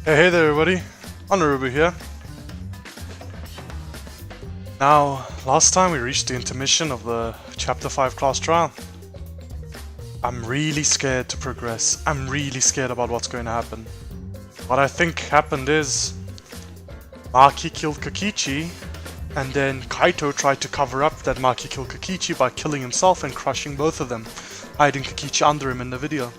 Hey there everybody, Honorubu here. Now, last time we reached the intermission of the Chapter 5 class trial. I'm really scared to progress. I'm really scared about what's going to happen. What I think happened is Maki killed Kokichi, and then Kaito tried to cover up that Maki killed Kokichi by killing himself and crushing both of them, hiding Kokichi under him in the video.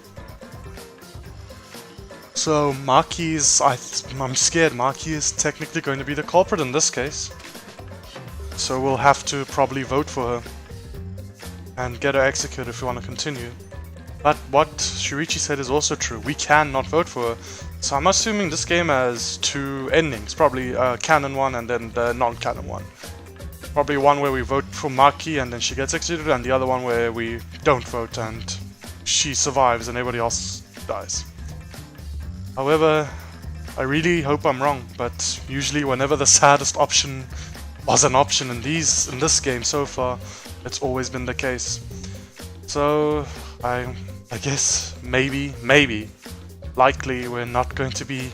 So Maki's, I'm scared Maki is technically going to be the culprit in this case. So we'll have to probably vote for her and get her executed if we want to continue. But what Shuichi said is also true, we cannot vote for her. So I'm assuming this game has two endings, probably a canon one and then the non-canon one. Probably one where we vote for Maki and then she gets executed, and the other one where we don't vote and she survives and everybody else dies. However, I really hope I'm wrong, but usually whenever the saddest option was an option in this game so far, it's always been the case. So I guess maybe, likely we're not going to be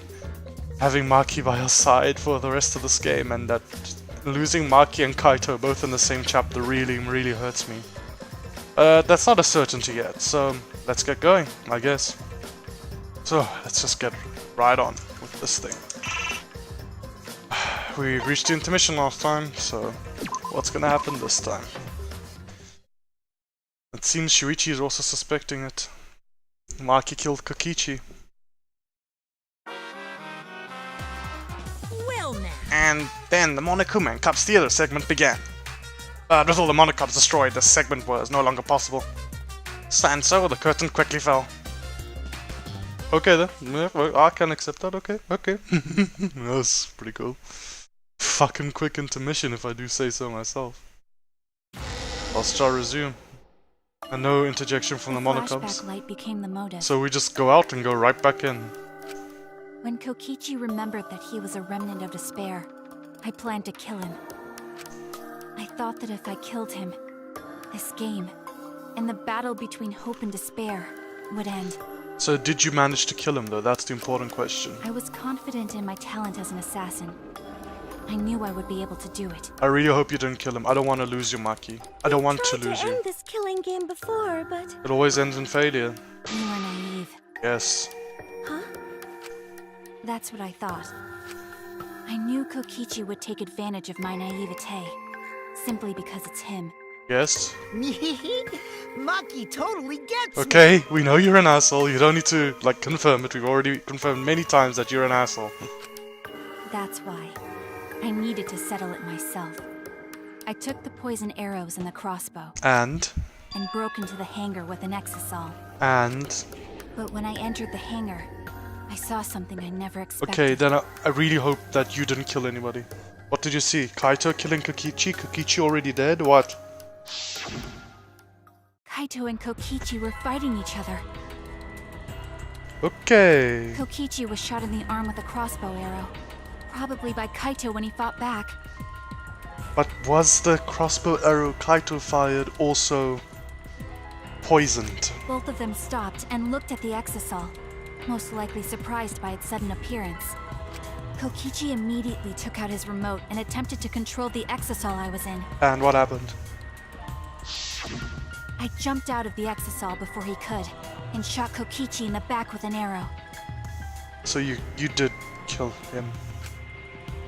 having Maki by our side for the rest of this game, and that losing Maki and Kaito both in the same chapter really hurts me. That's not a certainty yet, so let's get going, I guess. So let's just get right on with this thing. We reached the intermission last time, so what's gonna happen this time? It seems Shuichi is also suspecting it. Maki killed Kokichi. Well now. And then the Monokuma and Cups Theater segment began. With all the Monocups destroyed, this segment was no longer possible. And so the curtain quickly fell. Okay then, yeah, well, I can accept that, okay. That's pretty cool. Fucking quick intermission if I do say so myself. I'll start resume. And no interjection from the Monocups. Light became the motive. So we just go out and go right back in. When Kokichi remembered that he was a remnant of despair, I planned to kill him. I thought that if I killed him, this game, and the battle between hope and despair, would end. So did you manage to kill him though? That's the important question. I was confident in my talent as an assassin. I knew I would be able to do it. I really hope you didn't kill him. I don't want to lose you, Maki. I don't want to lose you. I tried to end this killing game before, but... It always ends in failure. You were naive. Yes. Huh? That's what I thought. I knew Kokichi would take advantage of my naivete, simply because it's him. Yes. Maki totally gets me. Okay, we know you're an asshole. You don't need to, like, confirm it. We've already confirmed many times that you're an asshole. That's why. I needed to settle it myself. I took the poison arrows and the crossbow. And broke into the hangar with an exisal. But when I entered the hangar, I saw something I never expected. Okay, then I really hope that you didn't kill anybody. What did you see? Kaito killing Kokichi? Kokichi already dead? What? Kaito and Kokichi were fighting each other. Okay. Kokichi was shot in the arm with a crossbow arrow. Probably by Kaito when he fought back. But was the crossbow arrow Kaito fired also poisoned? Both of them stopped and looked at the exisal, most likely surprised by its sudden appearance. Kokichi immediately took out his remote and attempted to control the exisal I was in. And what happened? I jumped out of the exisal before he could, and shot Kokichi in the back with an arrow. So you did kill him.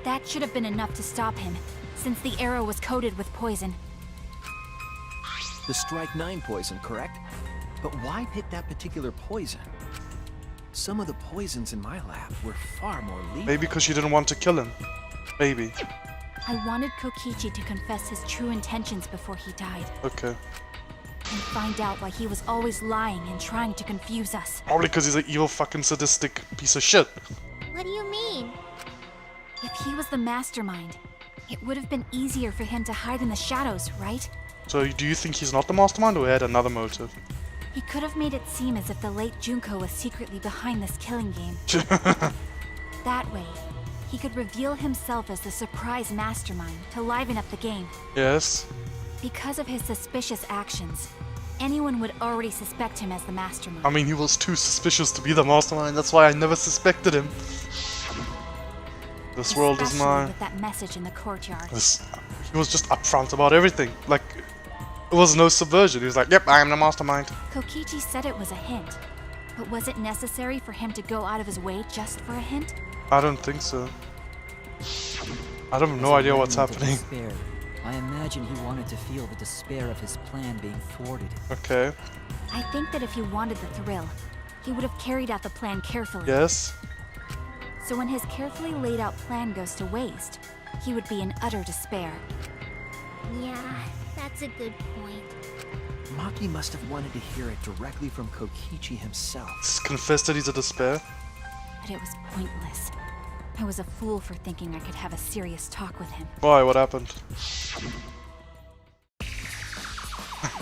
That should have been enough to stop him, since the arrow was coated with poison. The Strike 9 poison, correct? But why pick that particular poison? Some of the poisons in my lab were far more lethal. Maybe because you didn't want to kill him. Maybe. I wanted Kokichi to confess his true intentions before he died. Okay. And find out why he was always lying and trying to confuse us. Probably because he's an evil fucking sadistic piece of shit. What do you mean? If he was the mastermind, it would have been easier for him to hide in the shadows, right? So do you think he's not the mastermind, or he had another motive? He could have made it seem as if the late Junko was secretly behind this killing game. That way, he could reveal himself as the surprise mastermind to liven up the game. Yes. Because of his suspicious actions, anyone would already suspect him as the mastermind. I mean, he was too suspicious to be the mastermind, that's why I never suspected him. This world is Especially mine. with that message in the courtyard. He was just upfront about everything. Like, it was no subversion. He was like, yep, I am the mastermind. Kokichi said it was a hint. But was it necessary for him to go out of his way just for a hint? I don't think so. I have no idea what's happening. Despair, I imagine he wanted to feel the despair of his plan being thwarted. Okay. I think that if he wanted the thrill, he would have carried out the plan carefully. Yes. So when his carefully laid out plan goes to waste, he would be in utter despair. Yeah, that's a good point. Maki must have wanted to hear it directly from Kokichi himself. Just confess that he's a despair. But it was pointless. I was a fool for thinking I could have a serious talk with him. Why? What happened?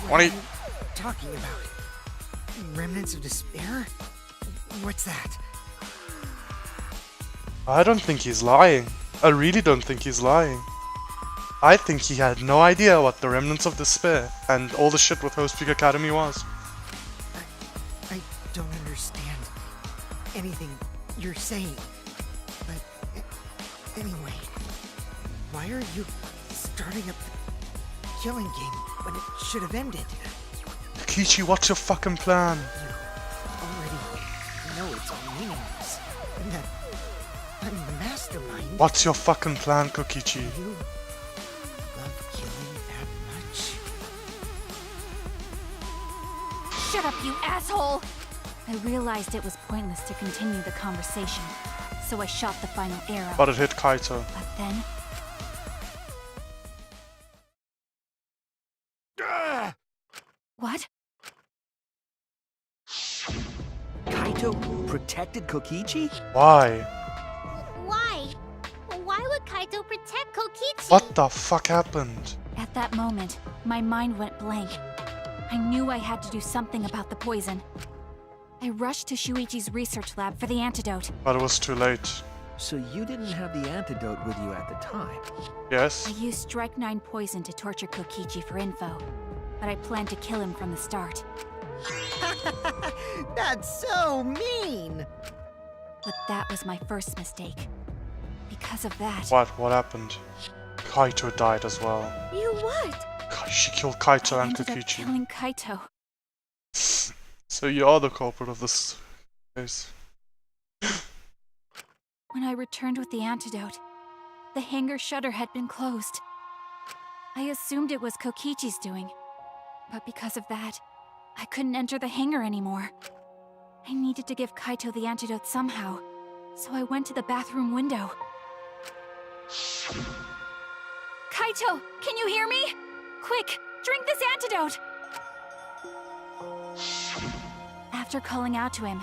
What are you talking about? Remnants of despair? What's that? I don't think he's lying. I really don't think he's lying. I think he had no idea what the remnants of despair and all the shit with Host Peak Academy was. I don't understand anything you're saying. But anyway, why are you starting up the killing game when it should have ended? Kichi, what's your fucking plan? You already know it's all meaningless, and that I'm the mastermind. What's your fucking plan, Kokichi? You love killing that much? Shut up, you asshole! I realized it was pointless to continue the conversation, so I shot the final arrow. But it hit Kaito. But then, what? Kaito protected Kokichi? Why? Why? Why would Kaito protect Kokichi? What the fuck happened? At that moment, my mind went blank. I knew I had to do something about the poison. I rushed to Shuichi's research lab for the antidote. But it was too late. So you didn't have the antidote with you at the time? Yes? I used Strike 9 poison to torture Kokichi for info, but I planned to kill him from the start. That's so mean! But that was my first mistake. Because of that, What? What happened? Kaito died as well. You what? She killed Kaito I and ended up Kokichi. killing Kaito. So you are the culprit of this case. When I returned with the antidote, the hangar shutter had been closed. I assumed it was Kokichi's doing, but because of that, I couldn't enter the hangar anymore. I needed to give Kaito the antidote somehow, so I went to the bathroom window. Kaito, can you hear me? Quick, drink this antidote! After calling out to him,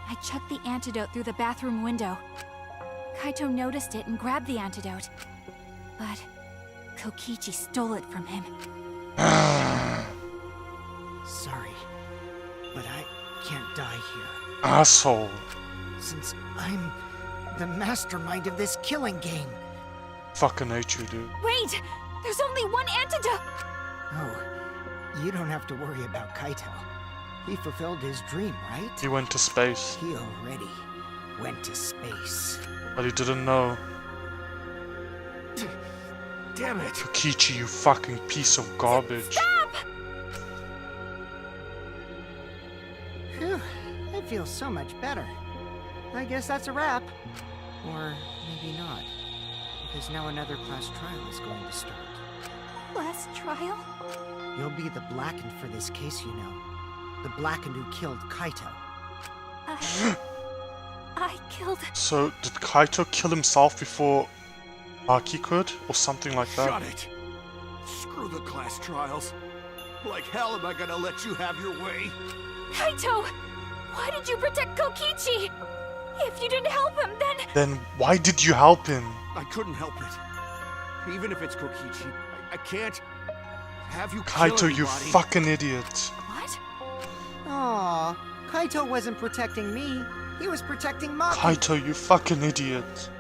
I chucked the antidote through the bathroom window. Kaito noticed it and grabbed the antidote. But Kokichi stole it from him. Sorry, but I can't die here. Asshole. Since I'm the mastermind of this killing game. Fucking hate you, dude. Wait! There's only one antidote! Oh, you don't have to worry about Kaito. He fulfilled his dream, right? He went to space, He already went to space. but he didn't know. Damn it! Kokichi, you fucking piece of garbage. Stop! Phew, I feel so much better. I guess that's a wrap. Or maybe not. Because now another class trial is going to start. Last trial? You'll be the blackened for this case, you know. The blackened who killed Kaito. I killed... So, did Kaito kill himself before Maki could? Or something like that? Shut it! Screw the class trials. Like hell am I gonna let you have your way? Kaito! Why did you protect Kokichi? If you didn't help him, then... Then why did you help him? I couldn't help it. Even if it's Kokichi, I can't have you kill Kaito, you anybody. fucking idiot. What? Aw, Kaito wasn't protecting me. He was protecting Maki. Kaito, you fucking idiot.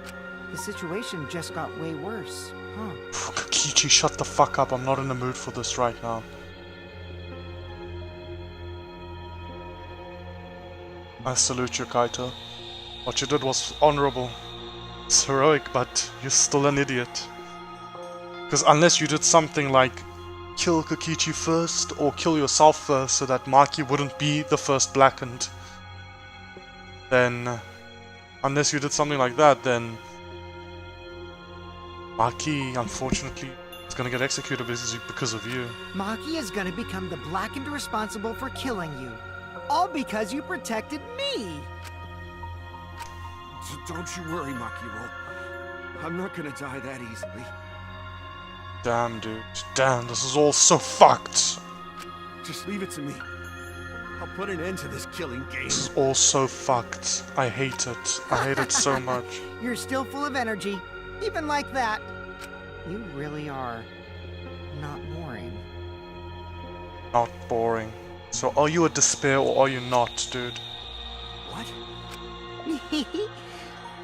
The situation just got way worse, huh? Kokichi, shut the fuck up. I'm not in the mood for this right now. I salute you, Kaito. What you did was honorable. It's heroic, but you're still an idiot. Because unless you did something like kill Kokichi first, or kill yourself first so that Maki wouldn't be the first blackened, then... Unless you did something like that, then... Maki, unfortunately, is gonna get executed because of you. Maki is gonna become the blackened responsible for killing you. All because you protected me! Don't you worry, Makiro. I'm not gonna die that easily. Damn, dude. Damn, this is all so fucked. Just leave it to me. I'll put an end to this killing game. This is all so fucked. I hate it. I hate it so much. You're still full of energy, even like that. You really are not boring. Not boring. So are you a despair or are you not, dude? What?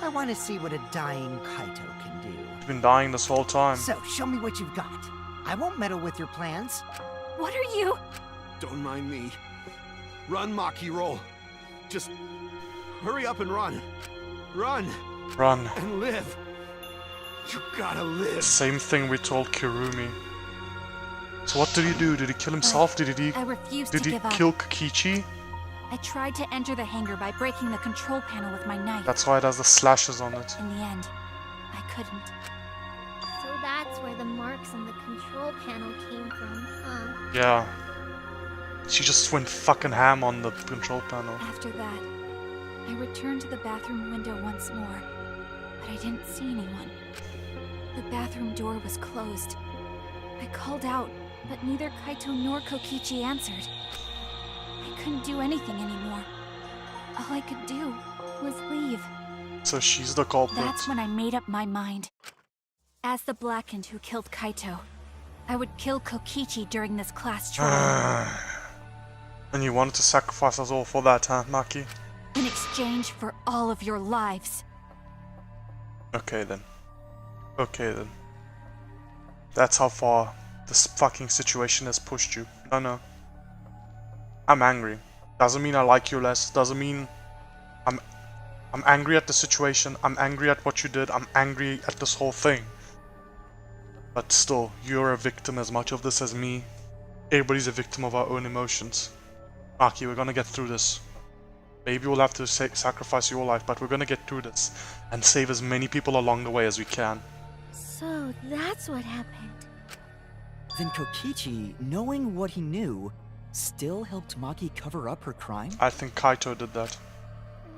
I want to see what a dying Kaito can do. You've been dying this whole time. So, show me what you've got. I won't meddle with your plans. What are you? Don't mind me. Run, Makiro. Just hurry up and run. Run Run. and live. You gotta live. Same thing we told Kirumi. So what did he do? Did he kill himself? Did he I refused did to he give up. kill Kokichi? I tried to enter the hangar by breaking the control panel with my knife. That's why it has the slashes on it. In the end, I couldn't. So that's where the marks on the control panel came from, huh? Yeah. She just went fucking ham on the control panel. After that, I returned to the bathroom window once more, but I didn't see anyone. The bathroom door was closed. I called out, but neither Kaito nor Kokichi answered. I couldn't do anything anymore. All I could do was leave. So she's the culprit. That's when I made up my mind. As the Blackened who killed Kaito, I would kill Kokichi during this class trial. And you wanted to sacrifice us all for that, huh, Maki? In exchange for all of your lives. Okay then. Okay then. That's how far this fucking situation has pushed you. No. I'm angry. Doesn't mean I like you less. Doesn't mean I'm angry at the situation. I'm angry at what you did. I'm angry at this whole thing. But still, you're a victim as much of this as me. Everybody's a victim of our own emotions. Maki, we're gonna get through this. Maybe we'll have to sacrifice your life, but we're gonna get through this and save as many people along the way as we can. So that's what happened. Then Kokichi, knowing what he knew, still helped Maki cover up her crime? I think Kaito did that.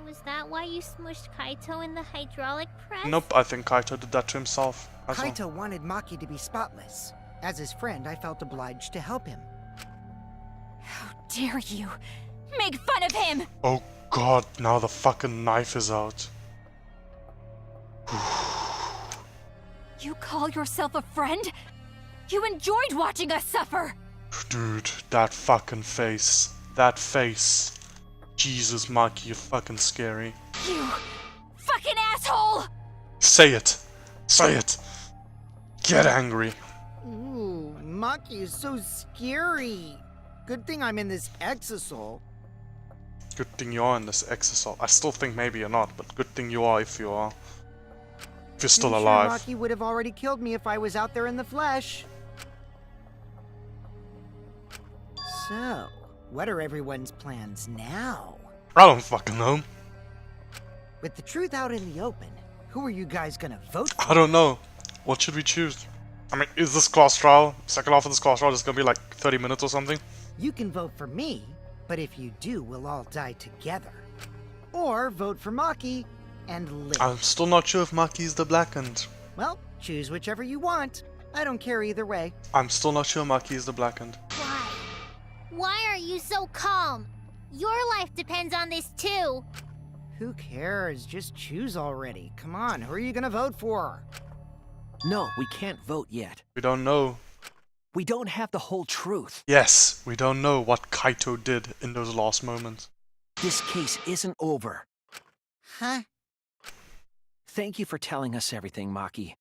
Was that why you smushed Kaito in the hydraulic press? Nope, I think Kaito did that to himself. as well. Kaito wanted Maki to be spotless. As his friend, I felt obliged to help him. How dare you make fun of him! Oh god, now the fucking knife is out. You call yourself a friend? You enjoyed watching us suffer! Dude, that fucking face. That face. Jesus, Maki, you're fucking scary. You fucking asshole! Say it. Say it. Get angry. Ooh, Maki is so scary. Good thing I'm in this exisal. Good thing you are in this exercise. I still think maybe you're not, but good thing you are if you are. If you're still Pretty alive. Sure Maki would have already killed me if I was out there in the flesh. So, what are everyone's plans now? I don't fucking know. With the truth out in the open, who are you guys gonna vote for? I don't know. What should we choose? I mean, is this class trial, second half of this class trial, just gonna be like 30 minutes or something? You can vote for me, but if you do, we'll all die together. Or vote for Maki and live. I'm still not sure if Maki's the blackened. Well, choose whichever you want. I don't care either way. I'm still not sure Maki is the blackened. Why? Why are you so calm? Your life depends on this too. Who cares? Just choose already. Come on, who are you gonna vote for? No, we can't vote yet. We don't know. We don't have the whole truth. Yes, we don't know what Kaito did in those last moments. This case isn't over. Huh? Thank you for telling us everything, Maki.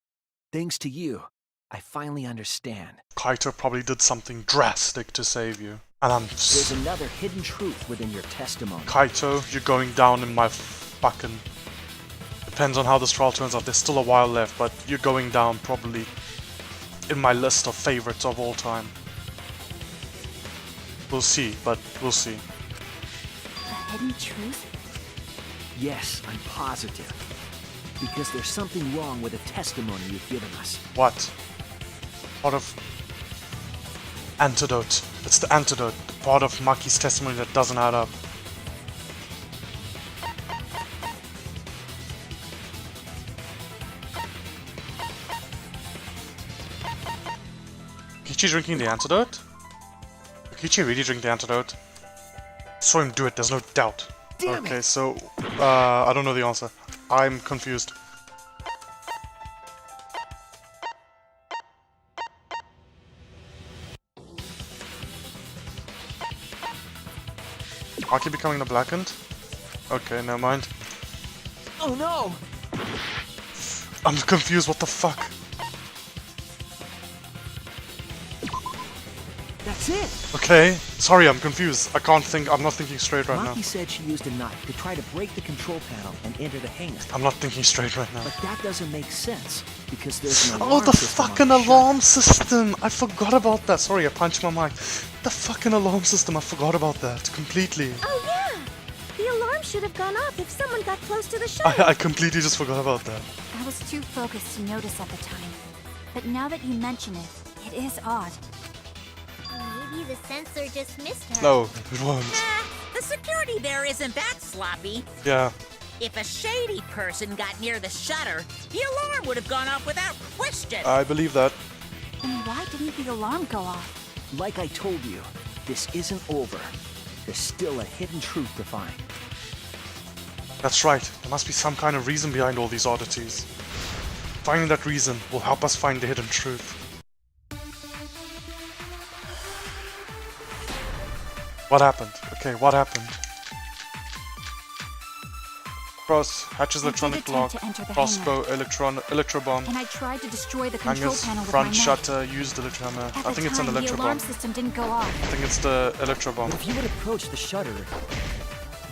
Thanks to you, I finally understand. Kaito probably did something drastic to save you. And I'm... There's another hidden truth within your testimony. Kaito, you're going down in my fucking Depends on how this trial turns out. There's still a while left, but you're going down probably in my list of favorites of all time. We'll see, but we'll see. A hidden truth? Yes, I'm positive. Because there's something wrong with the testimony you've given us. What? Part of... Antidote. It's the antidote. The part of Maki's testimony that doesn't add up. Kichi drinking the antidote? Did Kichi really drink the antidote? Saw him do it, there's no doubt. Damn Okay, it. so I don't know the answer. I'm confused. Maki becoming the blackened? Okay, never mind. Oh no! I'm confused, what the fuck? That's it! Okay, sorry, I'm confused. I'm not thinking straight right now. Maki said she used a knife to try to break the control panel and enter the hangar. I'm not thinking straight right now. But that doesn't make sense, because there's an Oh, alarm the system on fucking the shuttle. alarm system! I forgot about that. Sorry, I punched my mic. The fucking alarm system, I forgot about that completely. Oh yeah! The alarm should have gone off if someone got close to the shuttle. I completely just forgot about that. I was too focused to notice at the time. But now that you mention it, it is odd. Maybe the sensor just missed her. No, it won't. The security there isn't that sloppy. Yeah. If a shady person got near the shutter, the alarm would have gone off without question. I believe that. Then why didn't the alarm go off? Like I told you, this isn't over. There's still a hidden truth to find. That's right. There must be some kind of reason behind all these oddities. Finding that reason will help us find the hidden truth. What happened? Okay, what happened? Cross, hatches I did electronic attempt lock, to enter the crossbow, electro bomb, And I tried to destroy the control hangers, panel with front my knife. shutter, used electro hammer. At I the think it's an time, the electro alarm bomb. system didn't go off. I think it's the electro bomb. If you would approach the shutter,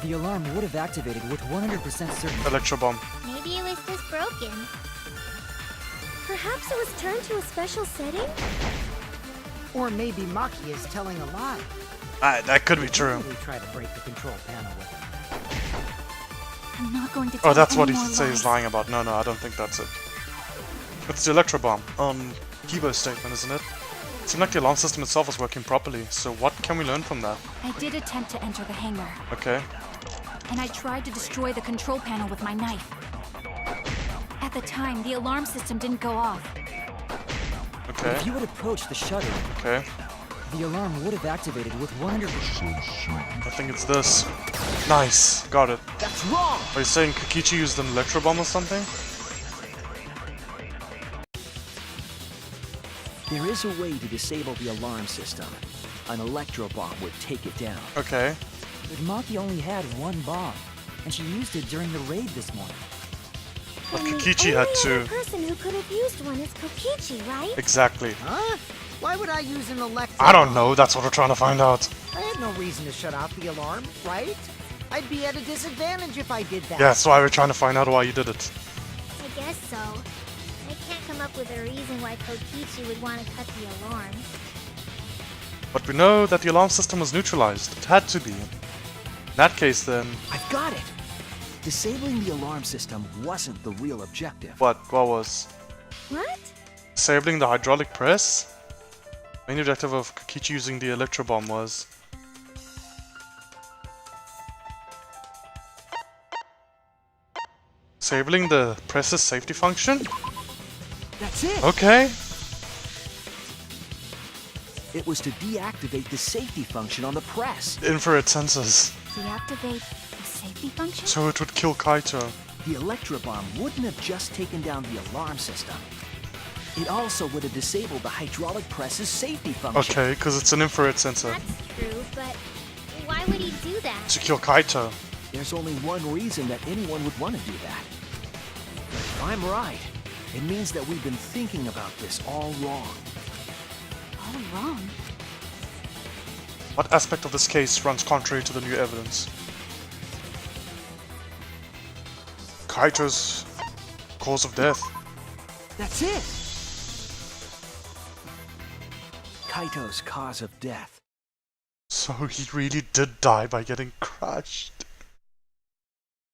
the alarm would have activated with 100% certainty. Electro bomb. Maybe it was just broken. Perhaps it was turned to a special setting? Or maybe Maki is telling a lie. That could be true. Really try to break the control panel with him. I'm not going to tell Oh, that's what any he more says he's lies. lying about. No, I don't think that's it. It's the electro bomb. Kibo's statement, isn't it? It seemed like the alarm system itself was working properly, so what can we learn from that? I did attempt to enter the hangar, Okay. and I tried to destroy the control panel with my knife. At the time, the alarm system didn't go off. Okay. If you would approach the shutter, Okay. the alarm would have activated with 100%. I think it's this. Nice. Got it. That's wrong! Are you saying Kokichi used an electro bomb or something? There is a way to disable the alarm system. An electro bomb would take it down. Okay. But Maki only had one bomb, and she used it during the raid this morning. But And the Kokichi had only two. other person who could have used one is Kokichi, right? Exactly. Huh? Why would I use an electric? I don't know. That's what we're trying to find out. I had no reason to shut off the alarm, right? I'd be at a disadvantage if I did that. Yeah, that's why we're trying to find out why you did it. I guess so. I can't come up with a reason why Kokichi would want to cut the alarm. But we know that the alarm system was neutralized. It had to be. In that case, then, I've got it! Disabling the alarm system wasn't the real objective. what was? What? Disabling the hydraulic press? Main objective of Kokichi using the electro bomb was... disabling the press's safety function? That's it! Okay. It was to deactivate the safety function on the press. Infrared sensors. Deactivate the safety function? So it would kill Kaito. The electro bomb wouldn't have just taken down the alarm system. It also would have disabled the hydraulic press's safety function. Okay, because it's an infrared sensor. That's true, but why would he do that? To kill Kaito. There's only one reason that anyone would want to do that. If I'm right, it means that we've been thinking about this all wrong. All wrong. What aspect of this case runs contrary to the new evidence? Kaito's cause of death. That's it! Kaito's cause of death. So he really did die by getting crushed.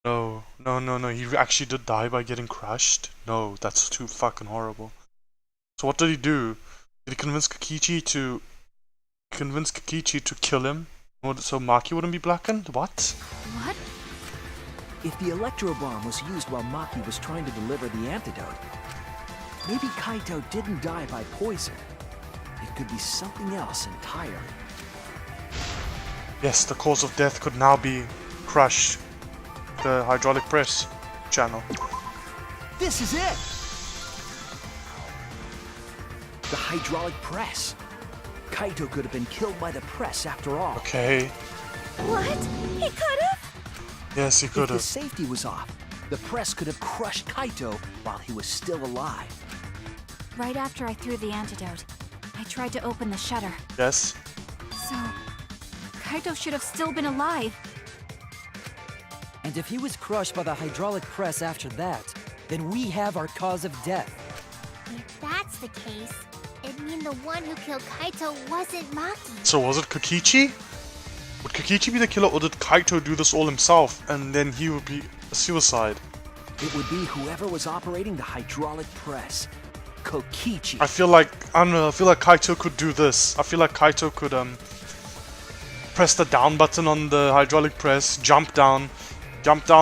No, he actually did die by getting crushed? No, that's too fucking horrible. So what did he do? Did he convince Kokichi to kill him? So Maki wouldn't be blackened? What? What? If the electro bomb was used while Maki was trying to deliver the antidote, maybe Kaito didn't die by poison. It could be something else entirely. Yes, the cause of death could now be crushed. The hydraulic press channel. This is it! The hydraulic press. Kaito could have been killed by the press after all. Okay. What? He could have? Yes, he If could the have. safety was off, the press could have crushed Kaito while he was still alive. Right after I threw the antidote, I tried to open the shutter. Yes. So, Kaito should have still been alive. And if he was crushed by the hydraulic press after that, then we have our cause of death. If that's the case, it'd mean the one who killed Kaito wasn't Maki. So was it Kokichi? Would Kokichi be the killer, or did Kaito do this all himself and then he would be a suicide? It would be whoever was operating the hydraulic press. Kokichi. I feel like Kaito could do this. I feel like Kaito could press the down button on the hydraulic press, jump down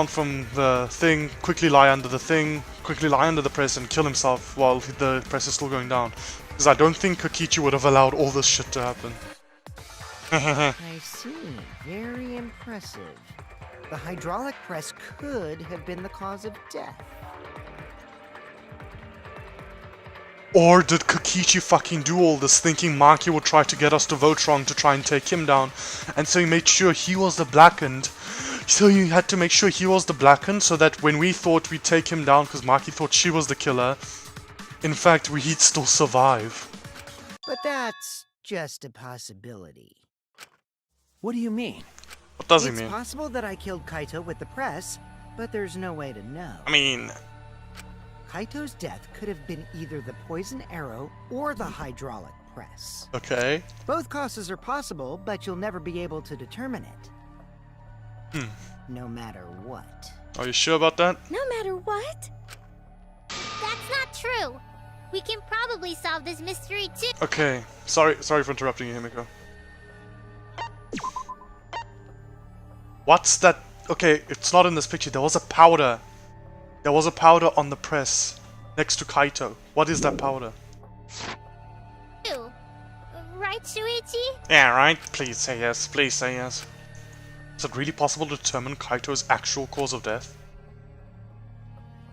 from the thing, quickly lie under the thing, quickly lie under the press and kill himself while the press is still going down. Because I don't think Kokichi would have allowed all this shit to happen. I see. Very impressive. The hydraulic press could have been the cause of death. Or did Kokichi fucking do all this thinking Maki would try to get us to vote wrong to try and take him down, and so he made sure he was the blackened. So he had to make sure he was the blackened so that when we thought we'd take him down because Maki thought she was the killer, in fact he'd still survive. But that's just a possibility. What do you mean? What does he It's mean? possible that I killed Kaito with the press, but there's no way to know. I mean, Kaito's death could have been either the poison arrow or the hydraulic press. okay. Both causes are possible, but you'll never be able to determine it. No matter what. Are you sure about that? No matter what? That's not true. We can probably solve this mystery too. Okay. Sorry for interrupting you, Himiko. What's that? Okay, it's not in this picture. There was a powder. There was a powder on the press next to Kaito. What is that powder? Ew. Right, Shuichi? Yeah, right? Please say yes. Please say yes. Is it really possible to determine Kaito's actual cause of death?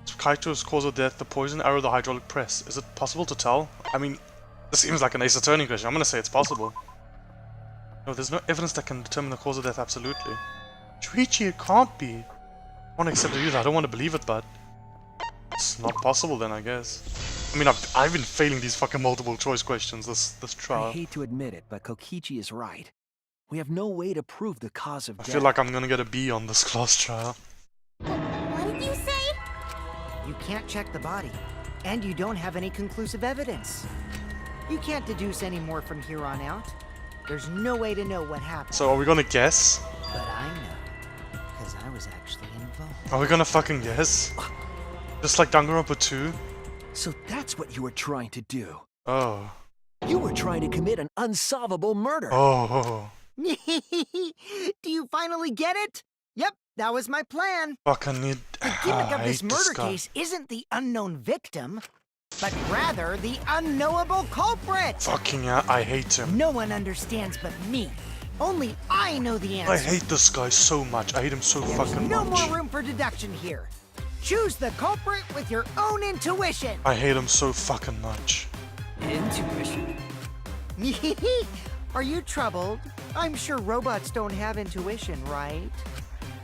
So Kaito's cause of death, the poison arrow, the hydraulic press. Is it possible to tell? I mean, this seems like an Ace Attorney question. I'm gonna say it's possible. No, there's no evidence that can determine the cause of death absolutely. Shuichi, it can't be. I want to accept it either. I don't want to believe it, but it's not possible then, I guess. I mean, I've been failing these fucking multiple choice questions this I trial. hate to admit it, but Kokichi is right. We have no way to prove the cause of I death. feel like I'm gonna get a B on this class trial. What did you say? You can't check the body, and you don't have any conclusive evidence. You can't deduce any more from here on out. There's no way to know what happened. So are we gonna guess? But I know, because I was actually involved. Are we gonna fucking guess? Just like Danganronpa 2? So that's what you were trying to do. Oh. You were trying to commit an unsolvable murder. Oh. Do you finally get it? Yep, that was my plan. Fucking need. The gimmick I of this hate murder guy. case isn't the unknown victim, but rather the unknowable culprit. Fucking yeah, I hate him. No one understands but me. Only I know the answer. I hate this guy so much. I hate him so fucking No much. more room for deduction here. Choose the culprit with your own intuition. I hate him so fucking much. Intuition? Are you troubled? I'm sure robots don't have intuition, right?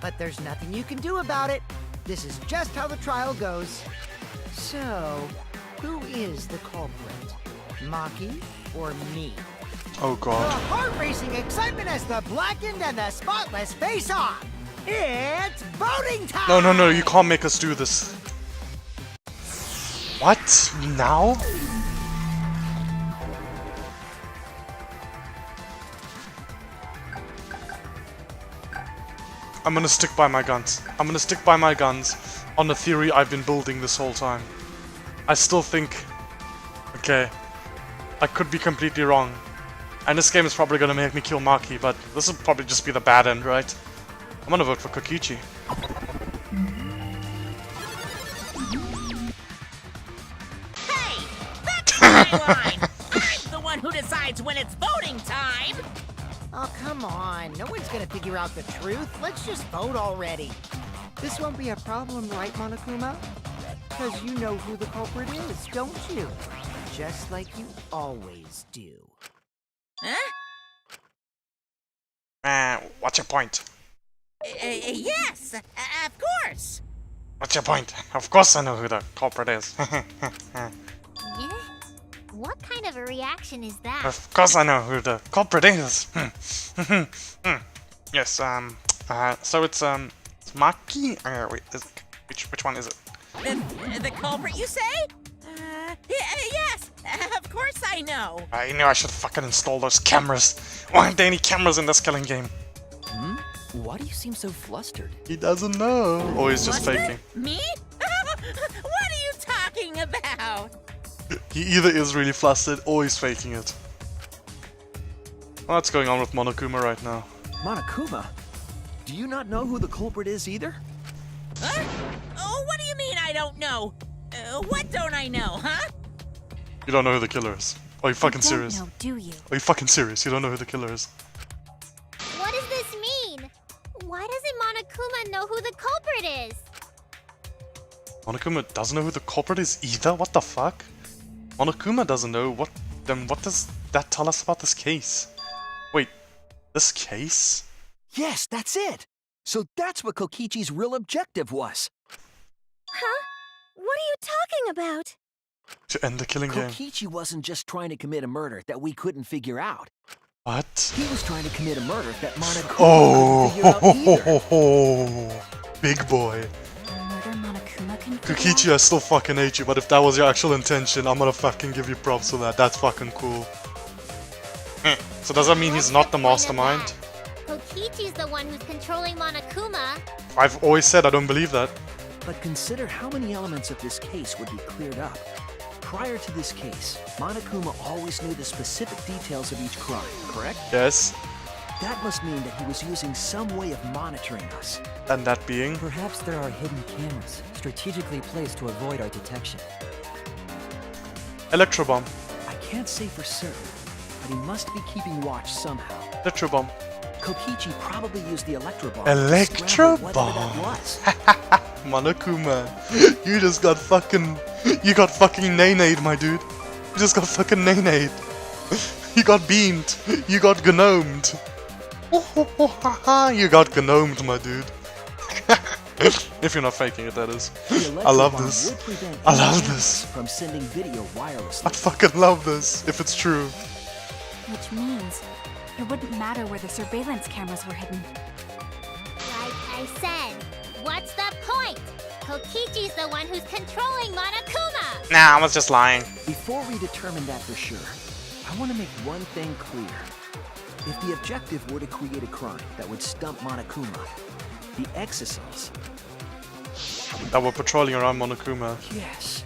But there's nothing you can do about it. This is just how the trial goes. So, who is the culprit? Maki or me? Oh The god. heart-racing excitement as the blackened and the spotless face off. It's voting time! No, you can't make us do this. What? Now? I'm gonna stick by my guns. I'm gonna stick by my guns on the theory I've been building this whole time. I still think... Okay. I could be completely wrong. And this game is probably gonna make me kill Maki, but this will probably just be the bad end, right? I'm gonna vote for Kokichi. Hey, that's my line. I'm the one who decides when it's voting time. Oh, come on. No one's gonna figure out the truth. Let's just vote already. This won't be a problem, right, Monokuma? Because you know who the culprit is, don't you? Just like you always do. Huh? What's your point? Yes, of course. What's your point? Of course I know who the culprit is. Yeah? What kind of a reaction is that? Of course I know who the culprit is. Yes, so it's Maki? Wait, which one is it? The culprit, you say? Yes, of course I know. I knew I should fucking install those cameras. Why aren't there any cameras in this killing game? Hmm? Why do you seem so flustered? He doesn't know. Or he's just Flustered? faking. Me? What are you talking about? He either is really flustered or he's faking it. What's going on with Monokuma right now? Monokuma? Do you not know who the culprit is either? Huh? Oh, what do you mean I don't know? What don't I know, huh? You don't know who the killer is. Are you fucking You don't serious? know, do you? Are you fucking serious? You don't know who the killer is? What does this mean? Why doesn't Monokuma know who the culprit is? Monokuma doesn't know who the culprit is either? What the fuck? Monokuma doesn't know. Then what does that tell us about this case? Wait, this case? Yes, that's it! So that's what Kokichi's real objective was. Huh? What are you talking about? To end the killing game. Kokichi wasn't just trying to commit a murder that we couldn't figure out. What? He was trying to commit a murder that Monokuma couldn't figure out either. Oh, big boy. Murder Monokuma can figure Kokichi, I still fucking hate you, but if that was your actual intention, I'm gonna fucking give you props for that. That's fucking cool. So does that mean he's not the mastermind? Kokichi's the one who's controlling Monokuma. I've always said I don't believe that. But consider how many elements of this case would be cleared up. Prior to this case, Monokuma always knew the specific details of each crime, correct? Yes. That must mean that he was using some way of monitoring us. And that being? Perhaps there are hidden cameras, strategically placed to avoid our detection. Electrobomb. I can't say for certain, but he must be keeping watch somehow. Electrobomb. Kokichi probably used the electrobomb. Electrobomb. Was. Monokuma, you just got fucking... You got fucking nay-nayed, my dude. You just got fucking nay-nayed. You got beamed. You got gnomed. You got gnomed, my dude. If you're not faking it, that is. I love this. I love this. From sending video wirelessly. I fucking love this, if it's true. Which means it wouldn't matter where the surveillance cameras were hidden. Like I said, what's the point? Kokichi's the one who's controlling Monokuma! Nah, I was just lying. Before we determine that for sure, I want to make one thing clear. If the objective were to create a crime that would stump Monokuma, the Exisals... That were patrolling around Monokuma. Yes.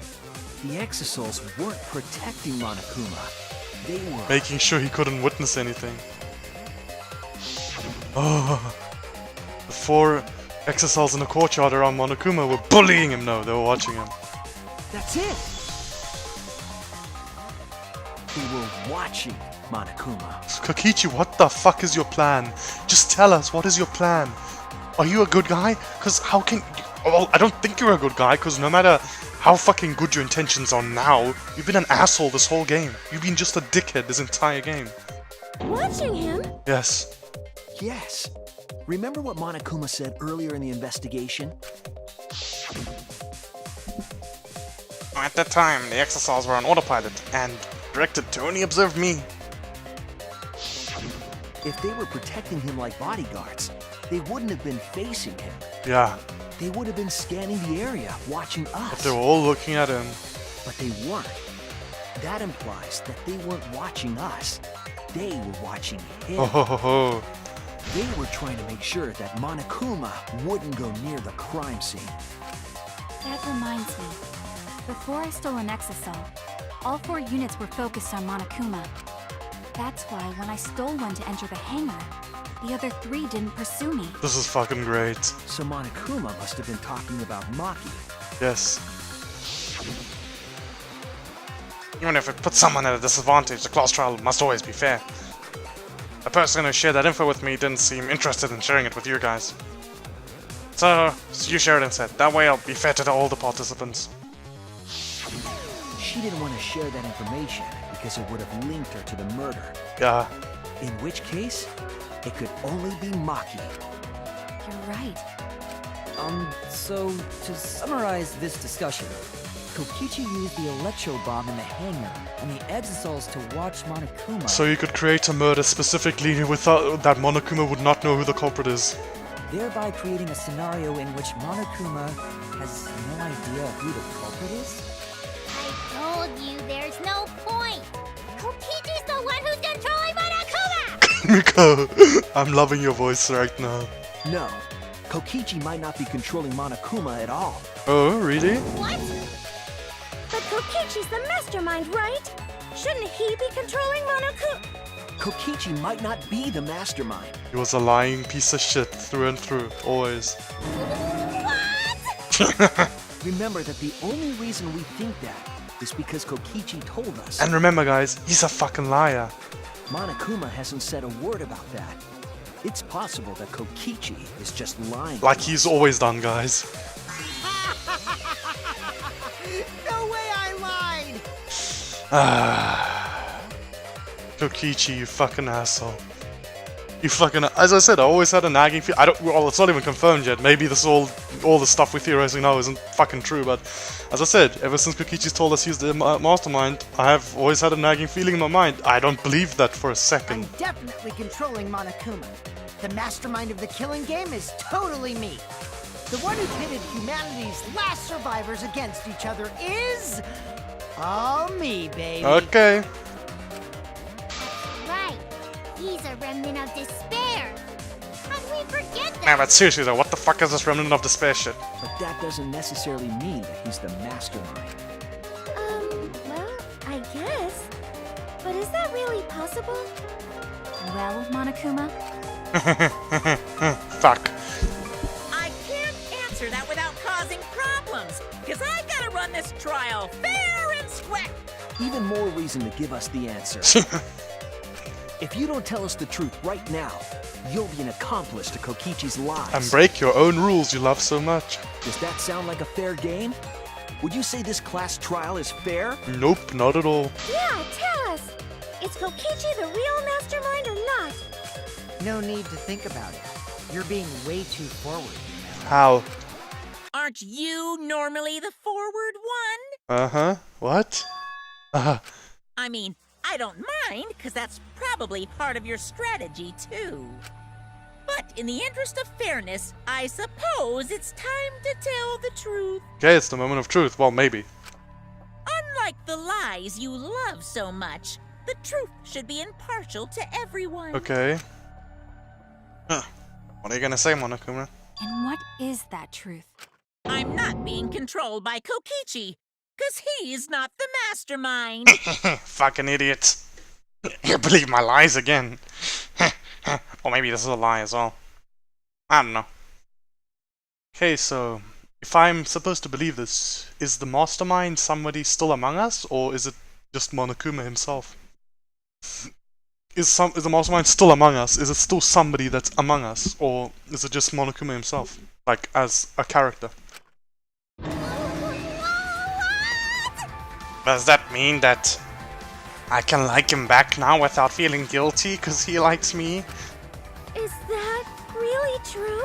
The Exisals weren't protecting Monokuma. They were... Making sure he couldn't witness anything. Oh. The 4 Exisals in the courtyard around Monokuma were bullying him. No, they were watching him. That's it! They were watching Monokuma. Kokichi, what the fuck is your plan? Just tell us, what is your plan? Are you a good guy? Because how can... Well, I don't think you're a good guy, because no matter how fucking good your intentions are now, you've been an asshole this whole game. You've been just a dickhead this entire game. Watching him? Yes. Yes. Remember what Monokuma said earlier in the investigation? At that time, the Exisals were on autopilot, and directed to only observe me. If they were protecting him like bodyguards, they wouldn't have been facing him. Yeah, They would have been scanning the area, watching us. but they were all looking at him. but they weren't. That implies that they weren't watching us. They were watching him. Oh ho ho ho. They were trying to make sure that Monokuma wouldn't go near the crime scene. That reminds me. Before I stole an Exisal, all 4 units were focused on Monokuma. That's why when I stole one to enter the hangar, the other 3 didn't pursue me. This is fucking great. So Monokuma must have been talking about Maki. Yes. Even if it puts someone at a disadvantage, the class trial must always be fair. The person who shared that info with me didn't seem interested in sharing it with you guys. So you share it instead. That way I'll be fair to all the participants. She didn't want to share that information because it would have linked her to the murder. Yeah. In which case, it could only be Maki. You're right. So to summarize this discussion, Kokichi used the electro bomb in the hangar and the Exisals to watch Monokuma. So you could create a murder specifically without that Monokuma would not know who the culprit is. Thereby creating a scenario in which Monokuma has no idea who the culprit is? I told you there's no point. Kokichi's the one who's controlling Monokuma! Miko, I'm loving your voice right now. No, Kokichi might not be controlling Monokuma at all. Oh, really? What? But Kokichi's the mastermind, right? Shouldn't he be controlling Monokuma? Kokichi might not be the mastermind. He was a lying piece of shit through and through, always. What? Remember that the only reason we think that is because Kokichi told us. And remember guys, he's a fucking liar. Monokuma hasn't said a word about that. It's possible that Kokichi is just lying. Like he's always done, guys. No way I lied! Kokichi, you fucking asshole. You fucking... As I said, I always had a nagging feel. I don't... Well, it's not even confirmed yet. Maybe this all the stuff we're theorizing now isn't fucking true, but... As I said, ever since Kokichi's told us he's the mastermind, I have always had a nagging feeling in my mind. I don't believe that for a second. I'm definitely controlling Monokuma. The mastermind of the killing game is totally me. The one who pitted humanity's last survivors against each other is... all me, baby. Okay. Right. He's a remnant of despair. How do we forget that? Man, but seriously though, what the fuck is this remnant of despair shit? But that doesn't necessarily mean that he's the mastermind. Well, I guess. But is that really possible? Well, Monokuma? Fuck. I can't answer that without causing problems, because I gotta run this trial fair and square. Even more reason to give us the answer. If you don't tell us the truth right now, you'll be an accomplice to Kokichi's lies. And break your own rules you love so much. Does that sound like a fair game? Would you say this class trial is fair? Nope, not at all. Yeah, tell us! Is Kokichi the real mastermind or not? No need to think about it. You're being way too forward, you know. How? Aren't you normally the forward one? Uh-huh. What? I mean, I don't mind, because that's probably part of your strategy, too. But in the interest of fairness, I suppose it's time to tell the truth. Okay, it's the moment of truth. Well, maybe. Unlike the lies you love so much, the truth should be impartial to everyone. Okay. Huh. What are you gonna say, Monokuma? And what is that truth? I'm not being controlled by Kokichi, because he's not the mastermind. Fucking idiot. You believe my lies again. Or maybe this is a lie as well. I don't know. Okay, so... If I'm supposed to believe this, is the mastermind somebody still among us? Or is it just Monokuma himself? Is the mastermind still among us? Is it still somebody that's among us? Or is it just Monokuma himself? Like, as a character? Does that mean that I can like him back now without feeling guilty because he likes me? Is that really true?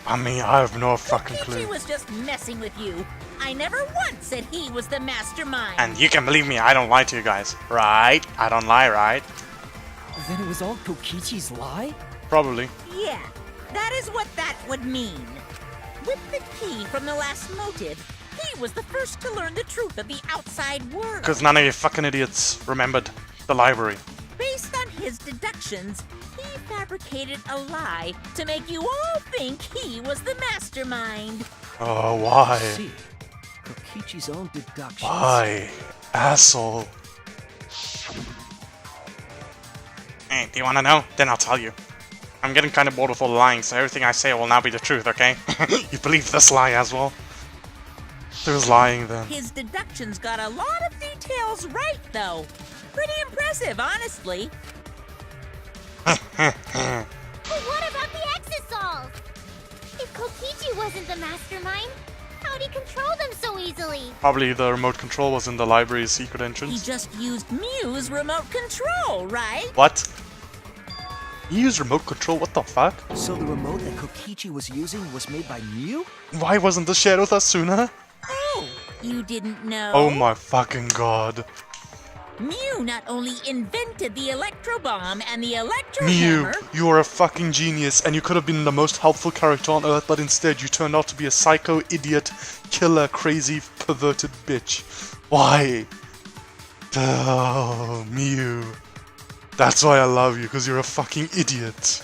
I mean, I have no fucking Kokichi clue. was just messing with you. I never once said he was the mastermind. And you can believe me, I don't lie to you guys. Right? I don't lie, right? Then it was all Kokichi's lie? Probably. Yeah, that is what that would mean. With the key from the last motive, He was the first to learn the truth of the outside world. Because none of you fucking idiots remembered the library. Based on his deductions, he fabricated a lie to make you all think he was the mastermind. Oh, why? See, Kokichi's own deductions. Why? Asshole. Hey, do you wanna know? Then I'll tell you. I'm getting kinda bored with all the lying, so everything I say will now be the truth, okay? You believe this lie as well? There's lying then. His deductions got a lot of details right, though. Pretty impressive, honestly. But what about the Exosols? If Kokichi wasn't the mastermind, how'd he control them so easily? Probably the remote control was in the library's secret He entrance. just used Mew's remote control, right? What? You use remote control? What the fuck? So the remote that Kokichi was using was made by Mew? Why wasn't this shared with us sooner? Oh, you didn't know? Oh my fucking god. Mew not only invented the electro bomb and the electro Mew, hammer. you are a fucking genius and you could have been the most helpful character on Earth, but instead you turned out to be a psycho, idiot, killer, crazy, perverted bitch. Why? Oh, Mew. That's why I love you, because you're a fucking idiot.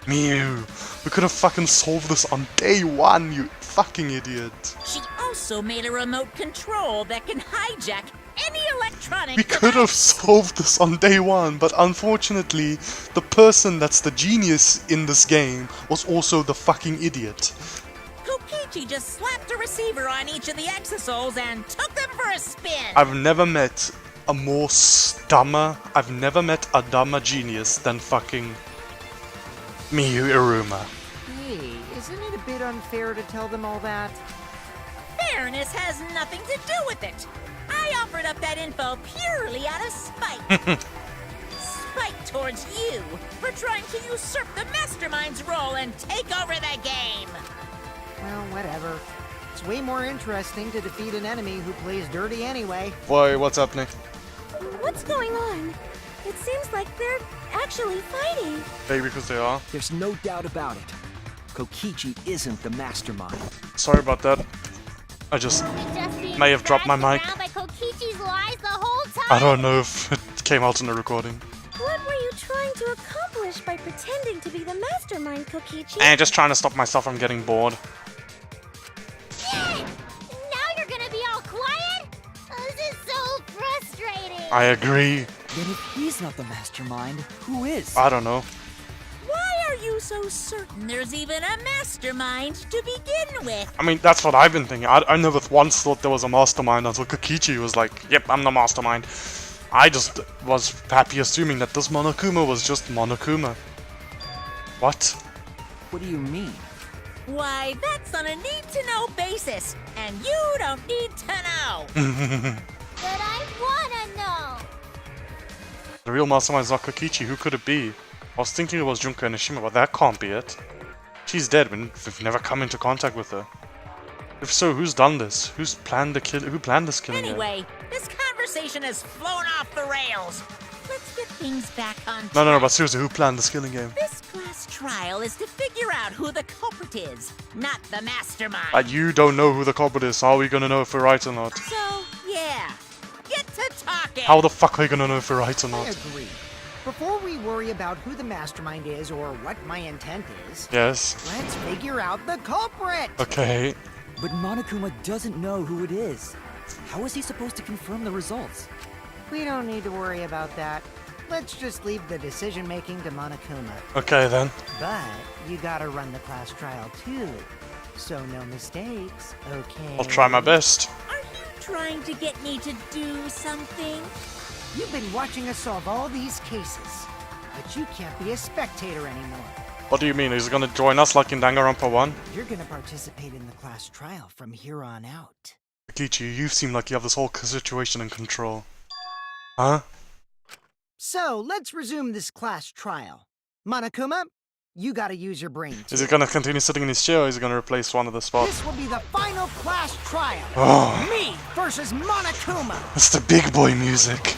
Mew, we could have fucking solved this on day one, you fucking idiot. She also made a remote control that can hijack any electronic We could have device. solved this on day one, but unfortunately, the person that's the genius in this game was also the fucking idiot. Kokichi just slapped a receiver on each of the Exosols and took them for a spin. I've never met a more I've never met a dumber genius than fucking Miyu Iruma. Hey, isn't it a bit unfair to tell them all that? Fairness has nothing to do with it. I offered up that info purely out of spite. Spite towards you for trying to usurp the mastermind's role and take over the game. Well, whatever. It's way more interesting to defeat an enemy who plays dirty anyway. Why, what's happening? What's going on? It seems like they're actually fighting. Maybe because they are. There's no doubt about it. Kokichi isn't the mastermind. Sorry about that. I just Just being may have dropped my dragged mic. around by Kokichi's lies the whole time. I don't know if it came out in the recording. What were you trying to accomplish by pretending to be the mastermind, Kokichi? And just trying to stop myself from getting bored. Yeah! Now you're gonna be all quiet? This is so frustrating. I agree. Then if he's not the mastermind, who is? I don't know. Why are you so certain there's even a mastermind to begin with? I mean, that's what I've been thinking. I never once thought there was a mastermind until Kokichi was like, yep, I'm the mastermind. I just was happy assuming that this Monokuma was just Monokuma. What? What do you mean? Why, that's on a need-to-know basis, and you don't need to know. But I wanna know. The real mastermind is not Kokichi. Who could it be? I was thinking it was Junko Nishima, but that can't be it. She's dead. We've never come into contact with her. If so, who's done this? Who planned this killing? Anyway, this conversation has flown off the rails. Let's get things back on track. No, but seriously, who planned this killing game? This class trial is to figure out who the culprit is, not the mastermind. You don't know who the culprit is. How are we gonna know if we're right or not? So, yeah. Get to talking. How the fuck are we gonna know if we're right or I not? agree. Before we worry about who the mastermind is or what my intent is, Yes. let's figure out the culprit! Okay. But Monokuma doesn't know who it is. How is he supposed to confirm the results? We don't need to worry about that. Let's just leave the decision-making to Monokuma. Okay then. But you gotta run the class trial too. So no mistakes, okay? I'll try my best. Are you trying to get me to do something? You've been watching us solve all these cases, but you can't be a spectator anymore. What do you mean? He's gonna join us like in Danganronpa 1? You're gonna participate in the class trial from here on out. Kokichi, you seem like you have this whole situation in control. Huh? So, let's resume this class trial. Monokuma, you gotta use your brain Is too. he gonna continue sitting in his chair or is he gonna replace one of the spots? This will be the final class trial. Oh, Me versus Monokuma. it's the big boy music.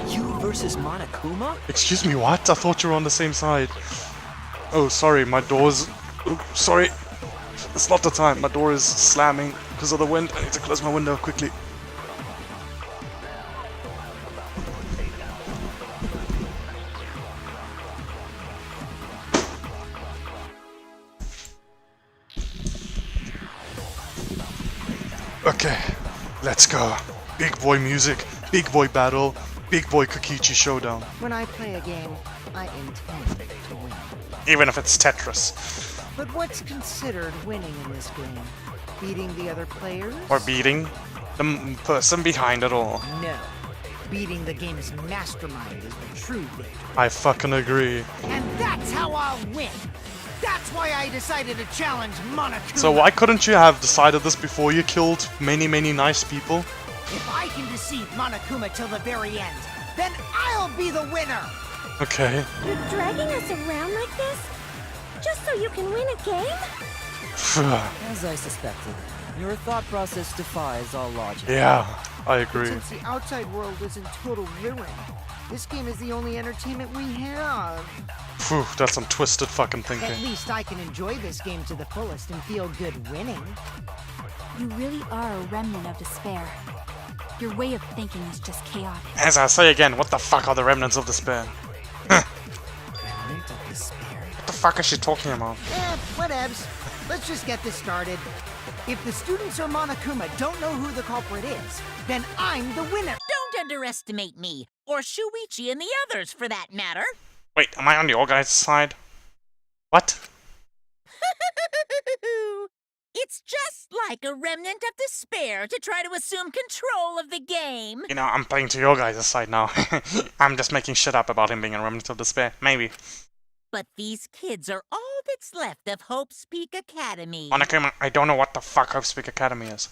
You versus Monokuma? Excuse me, what? I thought you were on the same side. Oh, sorry, my door's... Oh, sorry. It's not the time. My door is slamming. because of the wind. I need to close my window quickly. Okay, let's go. Big boy music, big boy battle, big boy Kokichi showdown. When I play a game, I intend to win. Even if it's Tetris. But what's considered winning in this game? Beating the other players? Or beating the person behind it all. No. Beating the game's mastermind is the true victory. I fucking agree. And that's how I'll win! That's why I decided to challenge Monokuma! So why couldn't you have decided this before you killed many nice people? If I can deceive Monokuma till the very end, then I'll be the winner! Okay. You're dragging us around like this? Just so you can win a game? As I suspected, your thought process defies all logic. Yeah, I agree. Since the outside world is in total ruin, this game is the only entertainment we have. Phew, that's some twisted fucking At thinking. least I can enjoy this game to the fullest and feel good winning. You really are a remnant of despair. Your way of thinking is just chaotic. As I say again, what the fuck are the remnants of despair? Remnant of despair. What the fuck is she talking about? Whatevs. Let's just get this started. If the students or Monokuma don't know who the culprit is, then I'm the winner. Don't underestimate me, or Shuichi and the others for that matter. Wait, am I on your guys' side? What? It's just like a remnant of despair to try to assume control of the game. You know, I'm playing to your guys' side now. I'm just making shit up about him being a remnant of despair. Maybe. But these kids are all that's left of Hope's Peak Academy. Monokuma, I don't know what the fuck Hope's Peak Academy is.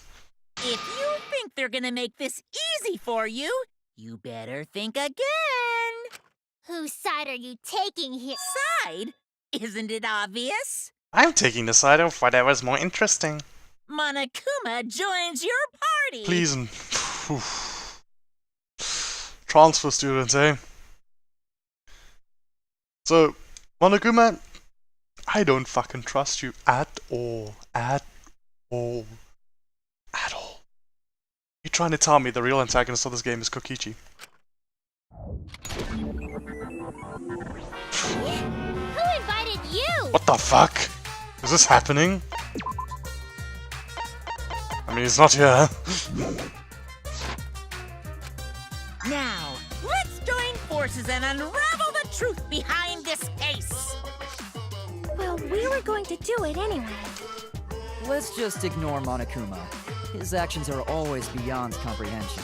If you think they're gonna make this easy for you, you better think again. Whose side are you taking here? Side? Isn't it obvious? I'm taking the side of whatever's more interesting. Monokuma joins your party. Please and... Transfer students, eh? So, Monokuma, I don't fucking trust you at all. At all. At all. You're trying to tell me the real antagonist of this game is Kokichi. Who invited you? What the fuck? Is this happening? I mean, he's not here. Now, let's join forces and unravel the truth behind this case. Well, we were going to do it anyway. Let's just ignore Monokuma. His actions are always beyond comprehension.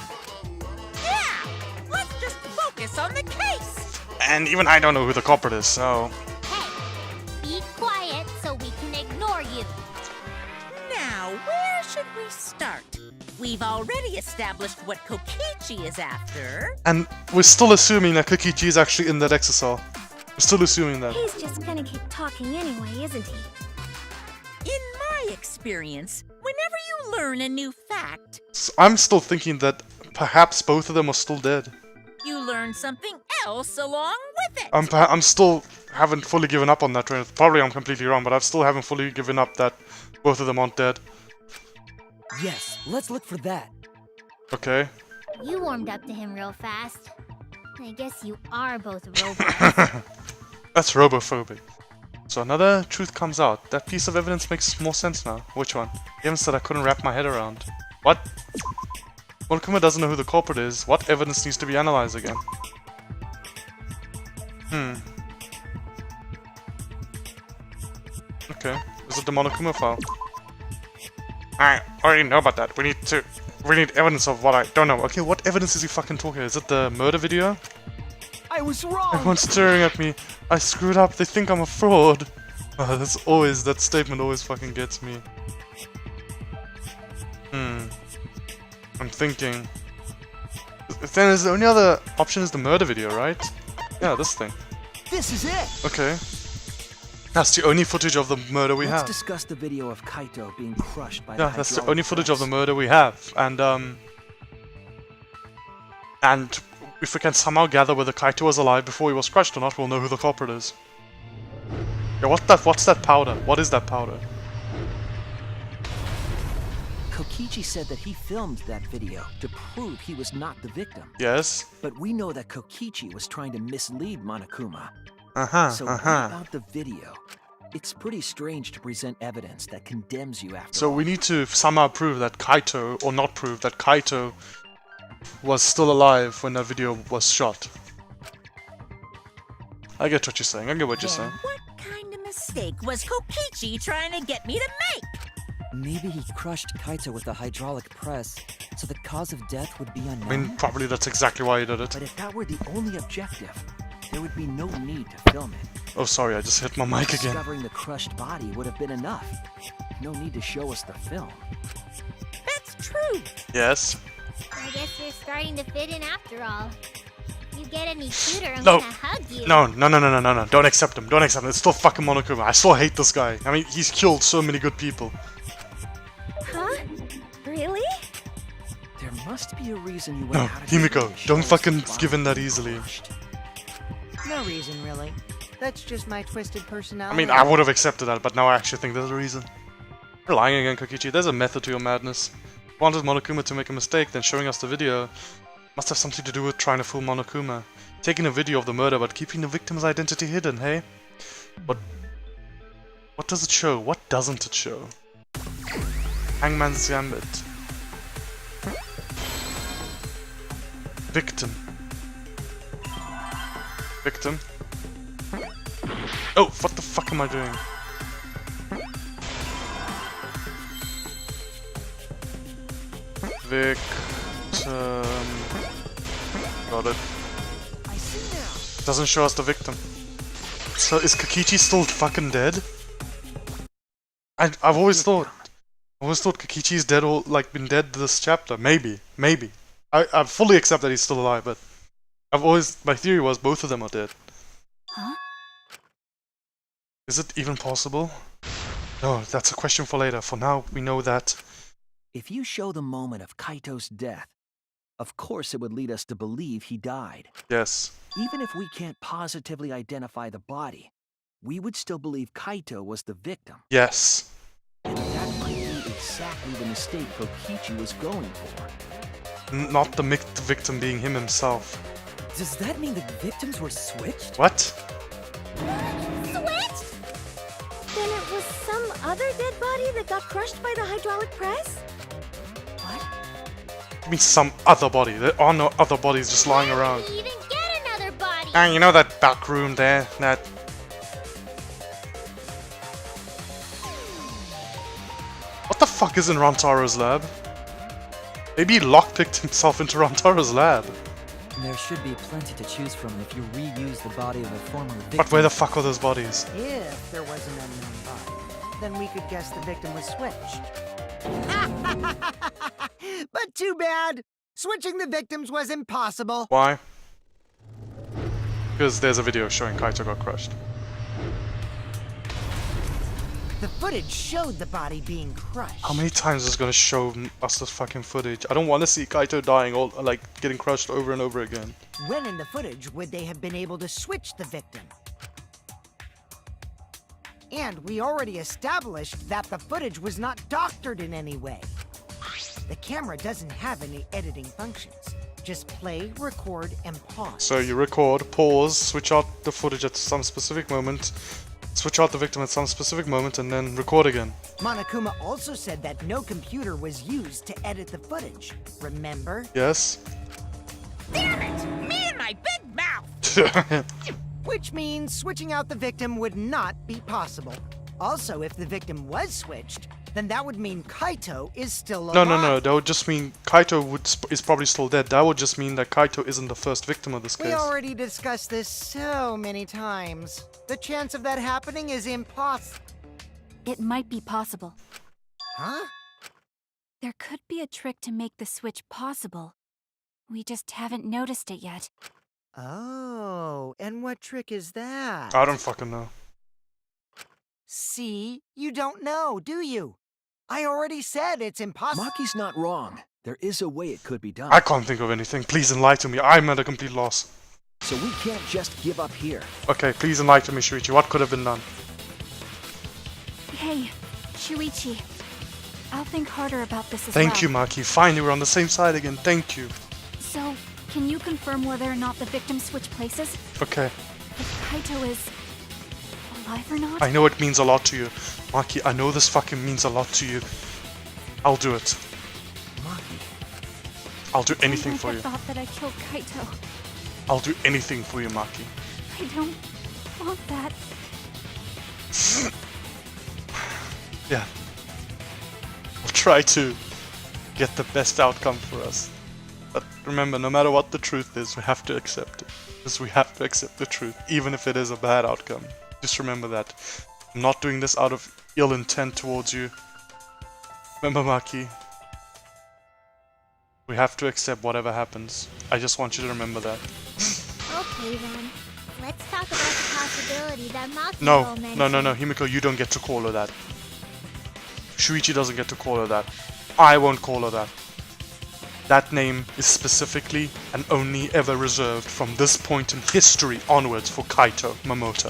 Yeah! Let's just focus on the case. And even I don't know who the culprit is, so... Hey, be quiet so we can ignore you. Now, where should we start? We've already established what Kokichi is after. And we're still assuming that Kokichi is actually in that exisal. We're still assuming that. He's just gonna keep talking anyway, isn't he? In my experience, whenever you learn a new fact, So I'm still thinking that perhaps both of them are still dead. you learn something else along with it. I'm still haven't fully given up on that train. Probably I'm completely wrong, but I still haven't fully given up that both of them aren't dead. Yes, let's look for that. Okay. You warmed up to him real fast. I guess you are both robots. That's robophobic. So another truth comes out. That piece of evidence makes more sense now. Which one? The evidence that I couldn't wrap my head around. What? Monokuma doesn't know who the culprit is. What evidence needs to be analyzed again? Okay. Is it the Monokuma file? I already know about that. We need evidence of what I don't know. Okay, what evidence is he fucking talking? Is it the murder video? I was wrong! Everyone's staring at me. I screwed up. They think I'm a fraud. Oh, that statement always fucking gets me. I'm thinking. Then the only other option is the murder video, right? Yeah, this thing. This is it! Okay. That's the only footage of the murder we Let's have. discuss the video of Kaito being crushed by Yeah, the that's the hydraulic only footage of the press. murder we have. And if we can somehow gather whether Kaito was alive before he was crushed or not, we'll know who the culprit is. Yeah, what's that powder? What is that powder? Kokichi said that he filmed that video to prove he was not the victim. Yes. But we know that Kokichi was trying to mislead Monokuma. Uh-huh, So what about the video? It's pretty strange to present evidence that condemns you after So all. we need to somehow prove that Kaito, or not prove that Kaito was still alive when that video was shot. I get what you're saying, I get what you're Then saying. what kind of mistake was Kokichi trying to get me to make? Maybe he crushed Kaito with a hydraulic press, so the cause of death would be unknown. I mean, probably that's exactly why he did it. But if that were the only objective, there would be no need to film it. Oh, sorry, I just hit my mic again. Discovering the crushed body would have been enough. No need to show us the film. That's true. Yes. I guess you're starting to fit in after all. You get any cuter, I'm No. gonna hug you. No, no, no, no, no, no, no. Don't accept him. Don't accept him. It's still fucking Monokuma. I still hate this guy. I mean, he's killed so many good people. Huh? Really? There must be a reason you went No, out of your way Himiko, to show don't us fucking the give in body that easily. crushed. No reason, really. That's just my twisted I personality. mean, I would have accepted that, but now I actually think there's a reason. You're lying again, Kokichi. There's a method to your madness. If you wanted Monokuma to make a mistake, then showing us the video must have something to do with trying to fool Monokuma. Taking a video of the murder, but keeping the victim's identity hidden, hey? But what does it show? What doesn't it show? Hangman's Gambit. Victim. Victim. Oh, what the fuck am I doing? Victim. Got it. I see now. Doesn't show us the victim. So is Kokichi still fucking dead? I've always thought Kokichi's dead or like been dead this chapter. Maybe. I fully accept that he's still alive, but my theory was both of them are dead. Huh? Is it even possible? No, that's a question for later. For now, we know that. If you show the moment of Kaito's death, of course it would lead us to believe he died. Yes. Even if we can't positively identify the body, we would still believe Kaito was the victim. Yes. And that might be exactly the mistake Kokichi was going for. Not the victim being him himself. Does that mean the victims were switched? What? Switch? Then it was some other dead body that got crushed by the hydraulic press? What? I mean some other body. There are no other bodies just lying How around. did we even get another body? And you know that back room there? That... What the fuck is in Rantaro's lab? Maybe he lockpicked himself into Rantaro's lab. There should be plenty to choose from if you reuse the body of a former victim. But where the fuck are those bodies? If there was an unknown body, then we could guess the victim was switched. But too bad! Switching the victims was impossible. Why? Because there's a video showing Kaito got crushed. The footage showed the body being crushed. How many times is it gonna show us this fucking footage? I don't want to see Kaito dying, all like getting crushed over and over again. When in the footage would they have been able to switch the victim? And we already established that the footage was not doctored in any way. The camera doesn't have any editing functions. Just play, record, and pause. So you record, pause, switch out the footage at some specific moment, switch out the victim at some specific moment, and then record again. Monokuma also said that no computer was used to edit the footage. Remember? Yes? Damn it! Me and my big mouth! Which means switching out the victim would not be possible. Also, if the victim was switched, then that would mean Kaito is still alive. No, that would just mean Kaito is probably still dead. That would just mean that Kaito isn't the first victim of this We case. already discussed this so many times. The chance of that happening is impossible. It might be possible. Huh? There could be a trick to make the switch possible. We just haven't noticed it yet. Oh, and what trick is that? I don't fucking know. See? You don't know, do you? I already said it's impossible. Maki's not wrong. There is a way it could be done. I can't think of anything. Please enlighten me. I'm at a complete loss. So we can't just give up here. Okay, please enlighten me, Shuichi. What could have been done? Hey, Shuichi. I'll think harder about this as well. Thank you, Maki. Finally, we're on the same side again. Thank you. So, can you confirm whether or not the victims switch places? Okay. If Kaito is alive or not? I know it means a lot to you. Maki, I know this fucking means a lot to you. I'll do it. Maki. I'll do anything for I you. thought that I killed Kaito. I'll do anything for you, Maki. I don't want that. Yeah. I'll try to get the best outcome for us. But remember, no matter what the truth is, we have to accept it. Because we have to accept the truth, even if it is a bad outcome. Just remember that. I'm not doing this out of ill intent towards you. Remember, Maki, we have to accept whatever happens. I just want you to remember that. Okay then. Let's talk about the possibility that Maki No, mentioned. no, Himiko, you don't get to call her that. Shuichi doesn't get to call her that. I won't call her that. That name is specifically and only ever reserved from this point in history onwards for Kaito Momota.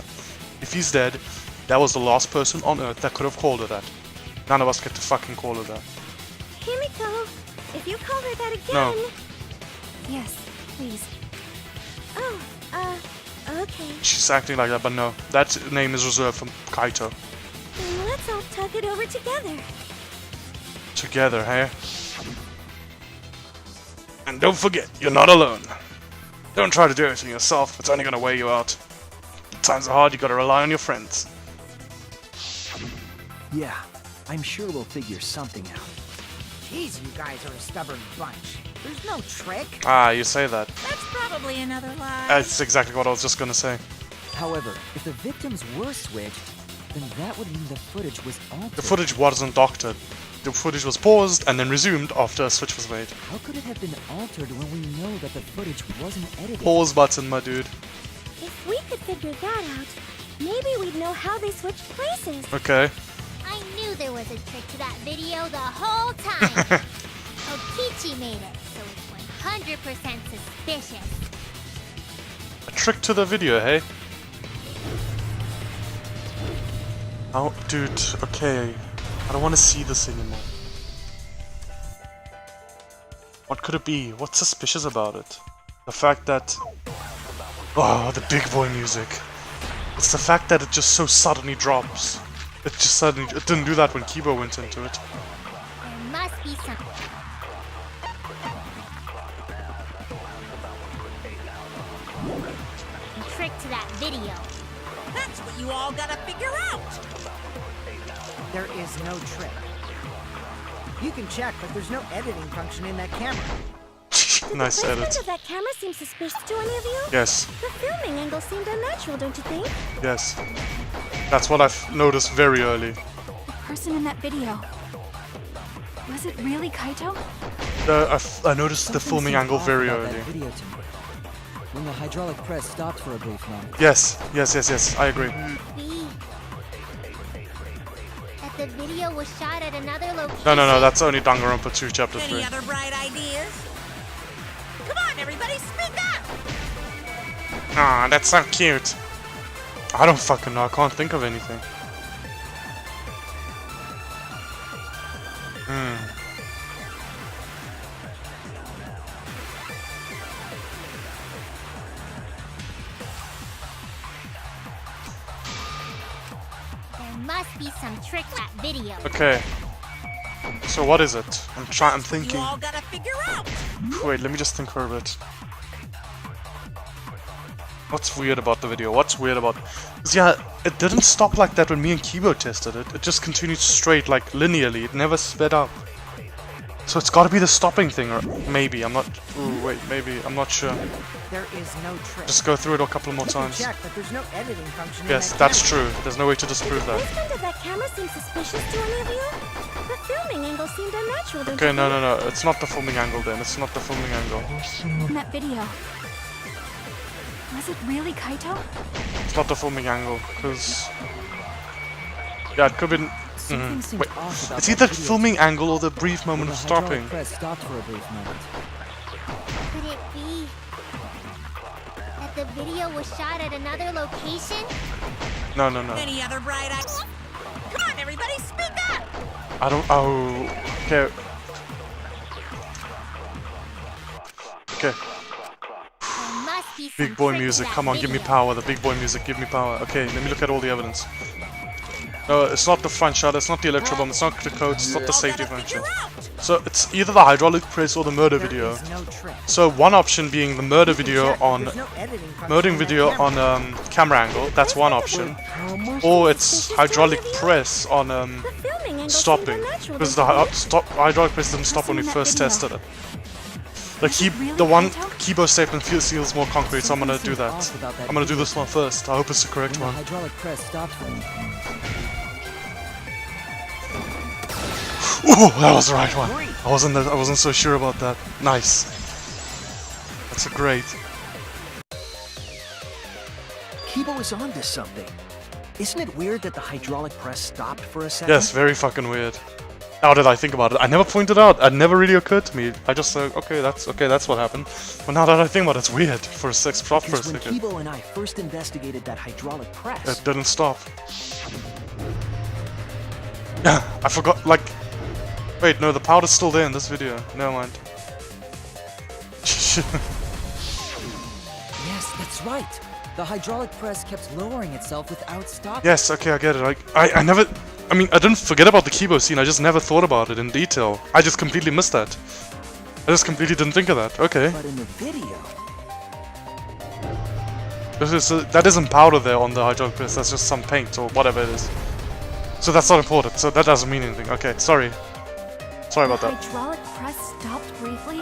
If he's dead, that was the last person on Earth that could have called her that. None of us get to fucking call her that. Himiko, if you call her that again... No. Yes, please. Oh, okay. She's acting like that, but no. That name is reserved for Kaito. Then let's all talk it over together. Together, hey? And don't forget, you're not alone. Don't try to do everything yourself, it's only gonna wear you out. Times are hard, you gotta rely on your friends. Yeah, I'm sure we'll figure something out. Jeez, you guys are a stubborn bunch. There's no trick. Ah, you say that. That's probably another lie. That's exactly what I was just gonna say. However, if the victims were switched, then that would mean the footage was altered. The footage wasn't doctored. The footage was paused and then resumed after a switch was made. How could it have been altered when we know that the footage wasn't edited? Pause button, my dude. If we could figure that out, maybe we'd know how they switched places. Okay. I knew there was a trick to that video the whole time. Okichi made it, so it's 100% suspicious. A trick to the video, hey? Oh, dude, okay. I don't want to see this anymore. What could it be? What's suspicious about it? The fact that... Oh, the big boy music. It's the fact that it just so suddenly drops. It just suddenly... It didn't do that when Kibo went into it. There must be some... trick to that video. That's what you all gotta figure out. There is no trick. You can check, but there's no editing function in that camera. Nice The placement edit. of that camera seems suspicious to any of you? Yes, The filming angle seemed unnatural, don't you think? yes. That's what I've noticed very early. The person in that video. Was it really Kaito? I noticed the Something filming seemed angle off very about that early. video to me. When the hydraulic press stopped for a brief moment. Yes, I agree. B. That the video was shot at another location. No, that's only Danganronpa 2 Chapter 3. Any other bright ideas? Come on, everybody, speak up! Ah, that's so cute. I don't fucking know, I can't think of anything. There must be some trick to that video. Okay. So what is it? I'm You thinking. all gotta figure out. Wait, let me just think for a bit. What's weird about the video? What's weird about... 'Cause yeah, it didn't stop like that when me and Kibo tested it. It just continued straight, like linearly. It never sped up. So it's gotta be the stopping thing, or maybe, I'm not... Ooh, wait, maybe, I'm not sure. There is no trick. Just go through it a couple more You can times. check, but there's no editing function Yes, in that that's camera. true. There's no way to disprove The that. placement of that camera seems suspicious to any of you? The filming angle seemed unnatural, don't Okay, you think? no. It's not the filming angle then. It's not the filming angle. In that video. Was it really Kaito? It's not the filming angle, because... Yeah, it could be... Something seemed Wait, off about it's that either video filming angle or the brief when moment the of hydraulic stopping. press stopped for a brief moment. Could it be that the video was shot at another location? No. Any other bright ideas? Come on, everybody, speak up! I don't. Oh. Okay. Okay. There must be some Big boy trick to music. that Come on, give me video. power. The big boy music. Give me power. Okay, let me look at all the evidence. No, it's not the front shutter. It's not the electro bomb. It's not the code. It's not the safety function. So it's either the hydraulic press or the murder video. There is no trick. So one option being the murder video on There's no editing function murdering on that video camera. on camera angle. That's one option. Or it's hydraulic press on Filming angle stopping, seemed unnatural, because didn't the it? hydraulic press didn't stop when we Pressing that first video. tested it. The Was it really the one Kaito? keyboard statement feels more concrete, so I'm gonna do that. Off about that I'm gonna do this one first. I hope it's the correct When the one. hydraulic press stopped for me. Ooh, that was the right one. I wasn't so sure about that. Nice. That's a great. Kibo is onto something. Isn't it weird that the hydraulic press stopped for a second? Yes, very fucking weird. Now that I think about it, I never pointed out. It never really occurred to me. I just said, okay, that's what happened. But now that I think about it, it's weird for a six prop for a Because when second. Kibo and I first investigated that hydraulic press, It didn't stop. Yeah, I forgot. Like, wait, no, the powder's still there in this video. Never mind. Yes, that's right. The hydraulic press kept lowering itself without stopping. Yes, okay, I get it. I never. I mean, I didn't forget about the Kibo scene. I just never thought about it in detail. I just completely missed that. I just completely didn't think of that. Okay. but in the video, That isn't powder there on the hydraulic press. That's just some paint or whatever it is. So that's not important. So that doesn't mean anything. Okay, sorry. Sorry about The that. hydraulic press stopped briefly,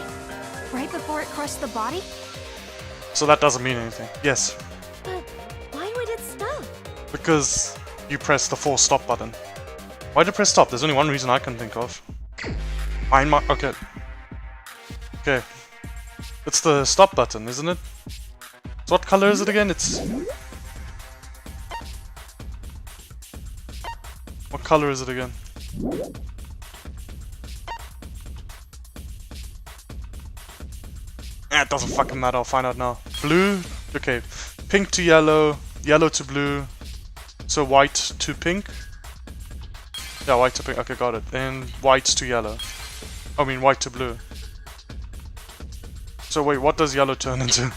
right before it crushed the body? So that doesn't mean anything. Yes, But why would it stop? because you press the force stop button. Why did you press stop? There's only one reason I can think of. Okay. Okay. It's the stop button, isn't it? So what color is it again? It's... What color is it again? It doesn't fucking matter, I'll find out now. Blue, okay. Pink to yellow, yellow to blue. So white to pink. Yeah, white to pink, okay, got it. And white to yellow. I mean white to blue. So wait, what does yellow turn into?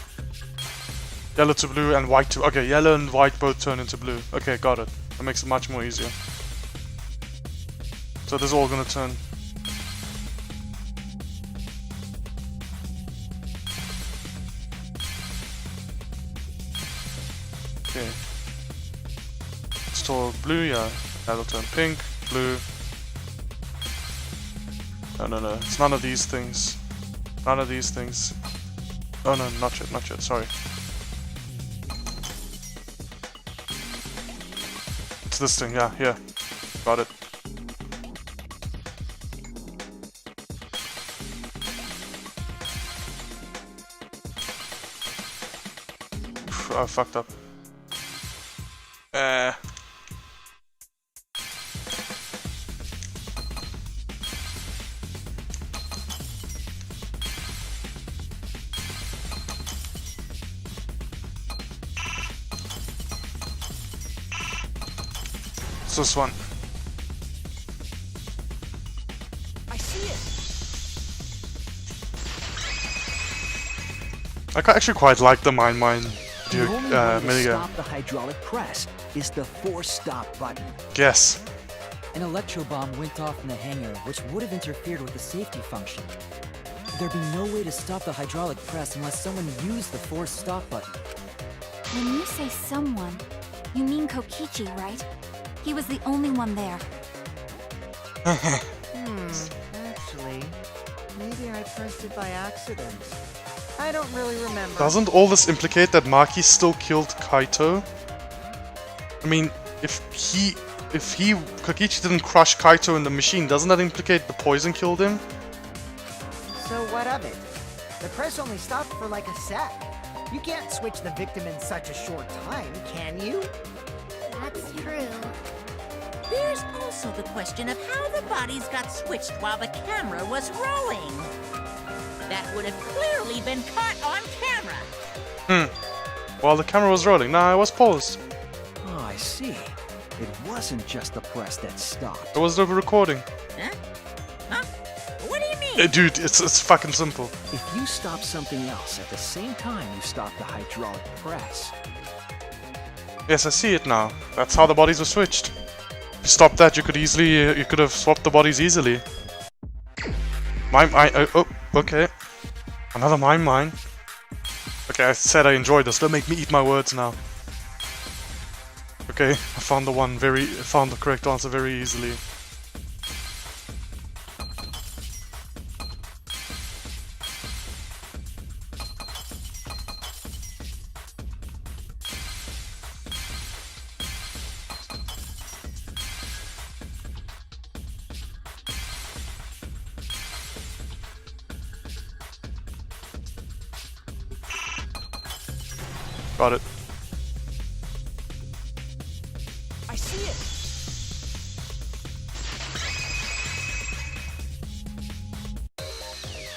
Yellow to blue and white to... Okay, yellow and white both turn into blue. Okay, got it. That makes it much more easier. So this is all gonna turn. Okay. Store blue, yeah. That'll turn pink, blue. No. It's none of these things. None of these things. Oh no, not yet, sorry. It's this thing, yeah, here. Got it. I fucked up. It's this one. I see it. I actually quite like the mine The only way to minigame. stop the hydraulic press is the force stop button. Yes. An electro bomb went off in the hangar, which would have interfered with the safety function. There'd be no way to stop the hydraulic press unless someone used the force stop button. When you say someone, you mean Kokichi, right? He was the only one there. Actually, maybe I pressed it by accident. I don't really remember. Doesn't all this implicate that Maki still killed Kaito? I mean, if Kokichi didn't crush Kaito in the machine, doesn't that implicate the poison killed him? So what of it? The press only stopped for like a sec. You can't switch the victim in such a short time, can you? That's true. There's also the question of how the bodies got switched while the camera was rolling. That would have clearly been caught on camera. While the camera was rolling. Nah, it was paused. Oh, I see. It wasn't just the press that stopped. It was the recording. Dude, it's fucking simple. If you stop something else at the same time you stop the hydraulic press, Yes, I see it now. That's how the bodies were switched. If you stopped that, you could have swapped the bodies easily. Oh, okay. Another mine. Okay, I said I enjoyed this. Don't make me eat my words now. Okay, I found the correct answer very easily. Got it. I see it.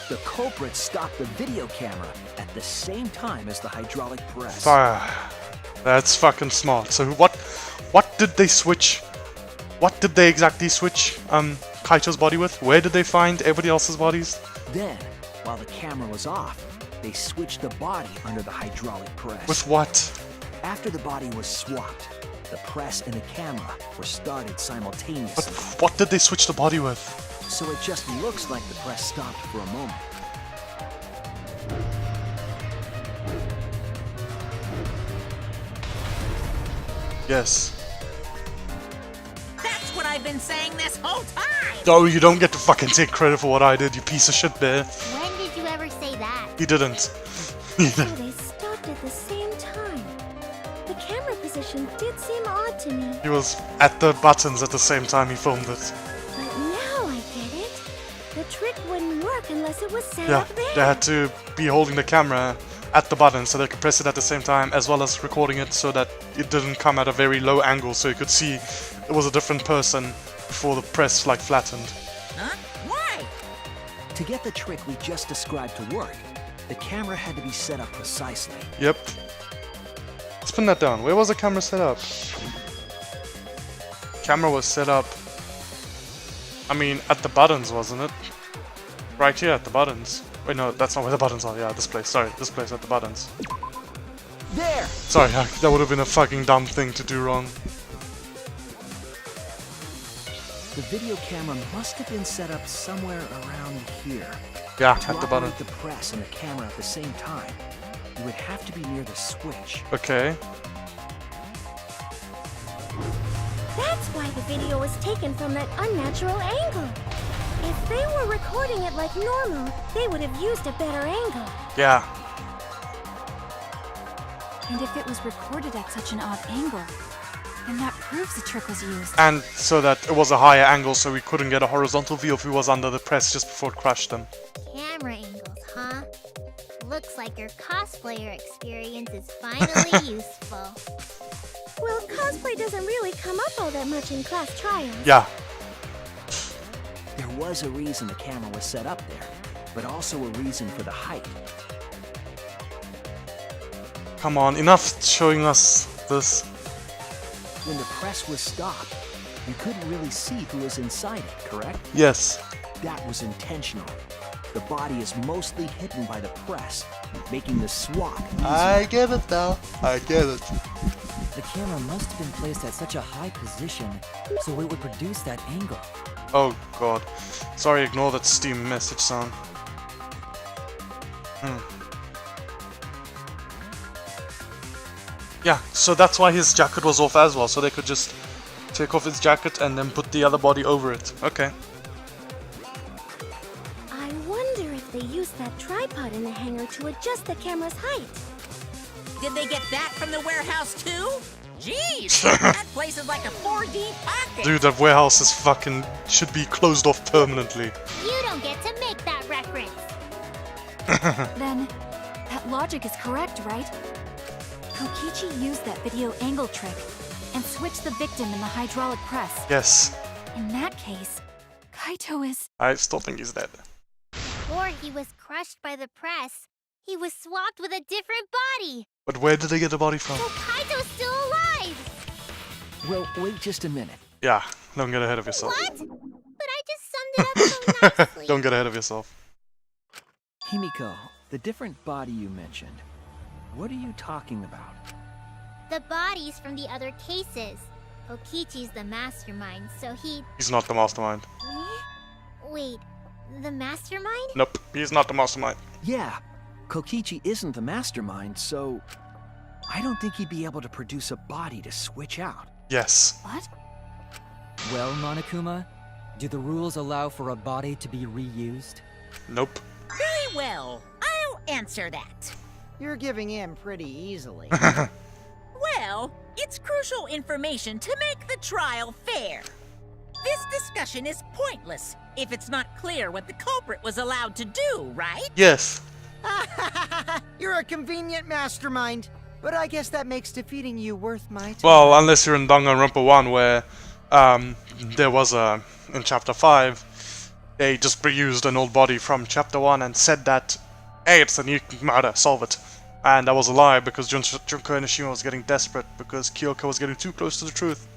The culprit stopped the video camera at the same time as the hydraulic press. That's fucking smart. So what did they switch? What did they exactly switch Kaito's body with? Where did they find everybody else's bodies? Then, while the camera was off, they switched the body under the hydraulic press. With what? After the body was swapped, the press and the camera were started simultaneously. But what did they switch the body with? So it just looks like the press stopped for a moment. Yes. That's what I've been saying this whole time! No, you don't get to fucking take credit for what I did, you piece of shit, bear. When did you ever say that? He didn't. So they stopped at the same time. The camera position did seem odd to me. He was at the buttons at the same time he filmed it. But now I get it. The trick wouldn't work unless it was set Yeah, up there. they had to be holding the camera at the button so they could press it at the same time, as well as recording it so that it didn't come at a very low angle, so you could see it was a different person before the press like flattened. Huh? Why? To get the trick we just described to work, the camera had to be set up precisely. Yep. Spin that down. Where was the camera set up? Camera was set up, I mean, at the buttons, wasn't it? Right here at the buttons. Wait, no, that's not where the buttons are. Yeah, this place. Sorry, this place at the buttons. There! Sorry, that would have been a fucking dumb thing to do wrong. The video camera must have been set up somewhere around here. Yeah, To at the button. operate the press and the camera at the same time, you would have to be near the switch. Okay. That's why the video was taken from that unnatural angle. If they were recording it like normal, they would have used a better angle. Yeah. And if it was recorded at such an odd angle, then that proves the trick was used. And so that it was a higher angle so we couldn't get a horizontal view if he was under the press just before it crushed him. Camera angles, huh? Looks like your cosplayer experience is finally useful. Well, cosplay doesn't really come up all that much in class trials. Yeah. There was a reason the camera was set up there, but also a reason for the height. Come on, enough showing us this. When the press was stopped, you couldn't really see who was inside it, correct? Yes. That was intentional. The body is mostly hidden by the press, making the swap easier. I get it now. I get it. The camera must have been placed at such a high position so it would produce that angle. Oh god. Sorry, ignore that Steam message sound. Yeah, so that's why his jacket was off as well, so they could just take off his jacket and then put the other body over it. Okay. I wonder if they used that tripod in the hangar to adjust the camera's height. Did they get that from the warehouse too? Jeez, that place is like a 4D pocket. Dude, that warehouse is fucking should be closed off permanently. You don't get to make that reference. Then, that logic is correct, right? Kokichi used that video angle trick and switched the victim in the hydraulic press. Yes. In that case, Kaito is... I still think he's dead. Before he was crushed by the press, he was swapped with a different body. But where did they get the body from? So Kaito's still alive. Well, wait just a minute. Yeah, don't get ahead of yourself. What? But I just summed it up so nicely. Don't get ahead of yourself. Himiko, the different body you mentioned, what are you talking about? The bodies from the other cases. Kokichi's the mastermind, so He's not the mastermind. Wait, the mastermind? Nope, he's not the mastermind. Yeah, Kokichi isn't the mastermind, so I don't think he'd be able to produce a body to switch out. Yes. What? Well, Monokuma, do the rules allow for a body to be reused? Nope. Very well. I'll answer that. You're giving in pretty easily. Well, it's crucial information to make the trial fair. This discussion is pointless if it's not clear what the culprit was allowed to do, right? Yes. You're a convenient mastermind, but I guess that makes defeating you worth my time. Well, unless you're in Danganronpa 1, where there was a in chapter 5, they just reused an old body from chapter 1 and said that, hey, it's a new murder, solve it. And that was a lie because Junko Enoshima was getting desperate because Kyoko was getting too close to the truth.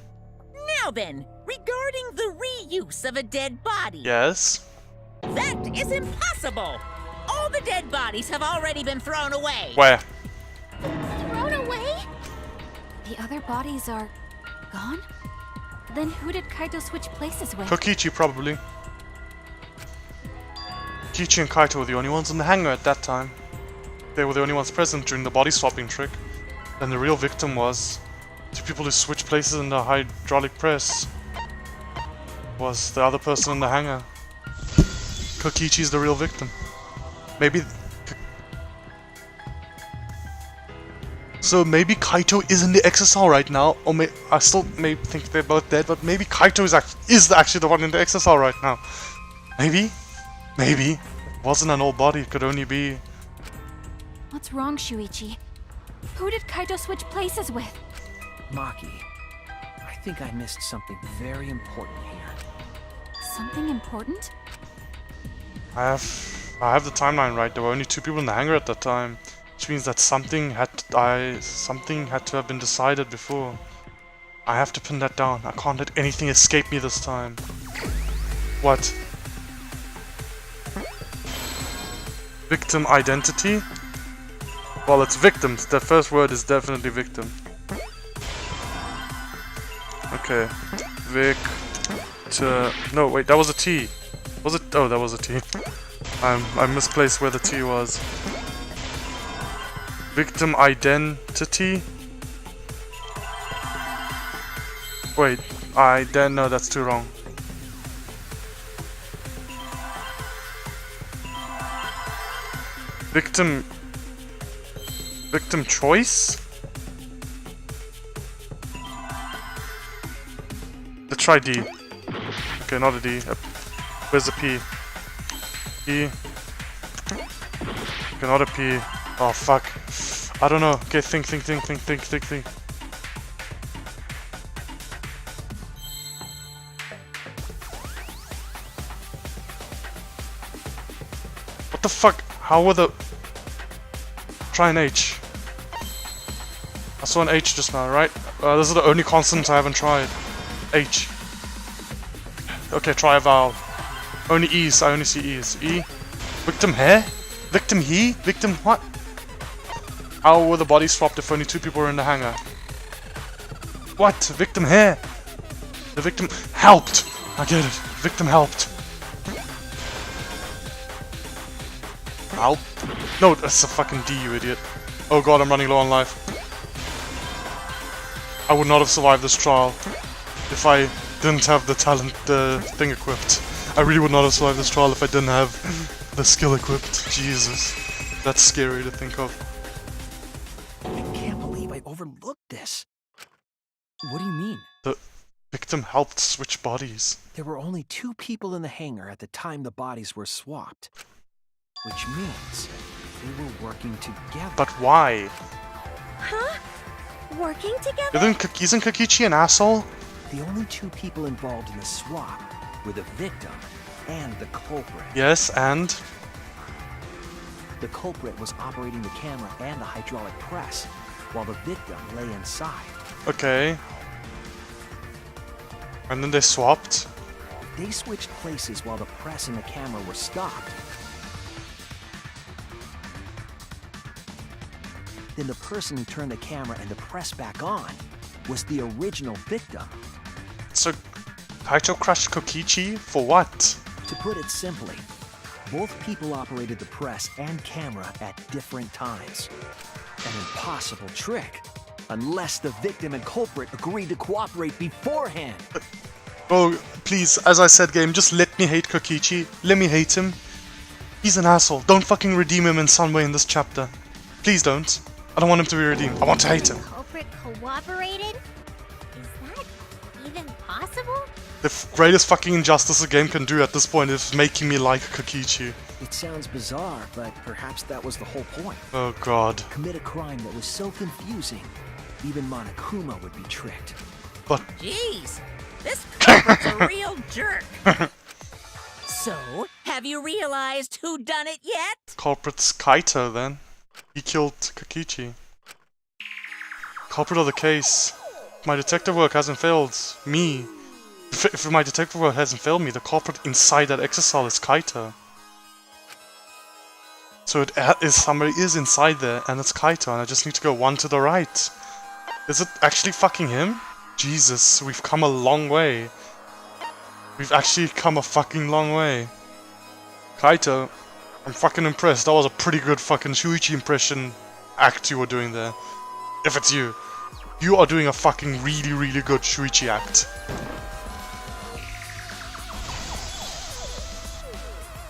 Now then, regarding the reuse of a dead body. Yes. That is impossible! All the dead bodies have already been thrown away. Where? Thrown away? The other bodies are gone? Then who did Kaito switch places with? Kokichi, probably. Kokichi and Kaito were the only ones in the hangar at that time. They were the only ones present during the body swapping trick. And the real victim was the people who switched places in the hydraulic press. Was the other person in the hangar. Kokichi's the real victim. Maybe... So maybe Kaito is in the exisal right now, or I still may think they're both dead, but maybe Kaito is actually the one in the exisal right now. Maybe? Maybe. It wasn't an old body, it could only be... What's wrong, Shuichi? Who did Kaito switch places with? Maki, I think I missed something very important here. Something important? I have the timeline right. There were only 2 people in the hangar at that time, which means that something had to have been decided before. I have to pin that down. I can't let anything escape me this time. What? Victim identity? Well, it's victims. The first word is definitely victim. Okay. No, wait, that was a T. Was it? Oh, that was a T. I misplaced where the T was. Victim identity? Wait, no, that's too wrong. Victim choice? Let's try D. Okay, not a D. Where's the P? P. Okay, not a P. Oh, fuck. I don't know. Okay, think. What the fuck? How were the... Try an H. I saw an H just now, right? Those are the only consonants I haven't tried. H. Okay, try a vowel. Only E's, I only see E's. E. Victim hair? Victim he? Victim what? How were the bodies swapped if only 2 people were in the hangar? What? Victim hair? The victim helped! I get it. Victim helped. Help? No, that's a fucking D, you idiot. Oh god, I'm running low on life. I would not have survived this trial if I didn't have the talent, the thing equipped. I really would not have survived this trial if I didn't have the skill equipped. Jesus. That's scary to think of. I can't believe I overlooked this. What do you mean? The victim helped switch bodies. There were only 2 people in the hangar at the time the bodies were swapped. Which means they were working together. But why? Huh? Working together? Isn't Kokichi an asshole? The only 2 people involved in the swap were the victim and the culprit. Yes, and? The culprit was operating the camera and the hydraulic press, while the victim lay inside. Okay. And then they swapped? they switched places while the press and the camera were stopped, then the person who turned the camera and the press back on was the original victim. So, Kaito crushed Kokichi for what? To put it simply, both people operated the press and camera at different times. An impossible trick, unless the victim and culprit agreed to cooperate beforehand. Bro, please, as I said, game, just let me hate Kokichi. Let me hate him. He's an asshole. Don't fucking redeem him in some way in this chapter. Please don't. I don't want him to be redeemed. I want to hate him. The culprit cooperated? Is that even possible? The greatest fucking injustice a game can do at this point is making me like Kokichi. It sounds bizarre, but perhaps that was the whole point. Oh god. Commit a crime that was so confusing, even Monokuma would be tricked. But Jeez, this culprit's a real jerk. So, have you realized who done it yet? culprit's Kaito then. He killed Kokichi. Culprit of the case. My detective work hasn't failed me. If my detective work hasn't failed me, the culprit inside that exocell is Kaito. So it is somebody is inside there, and it's Kaito, and I just need to go one to the right. Is it actually fucking him? Jesus, we've come a long way. We've actually come a fucking long way. Kaito, I'm fucking impressed. That was a pretty good fucking Shuichi impression act you were doing there. If it's you. You are doing a fucking really, really good Shuichi act.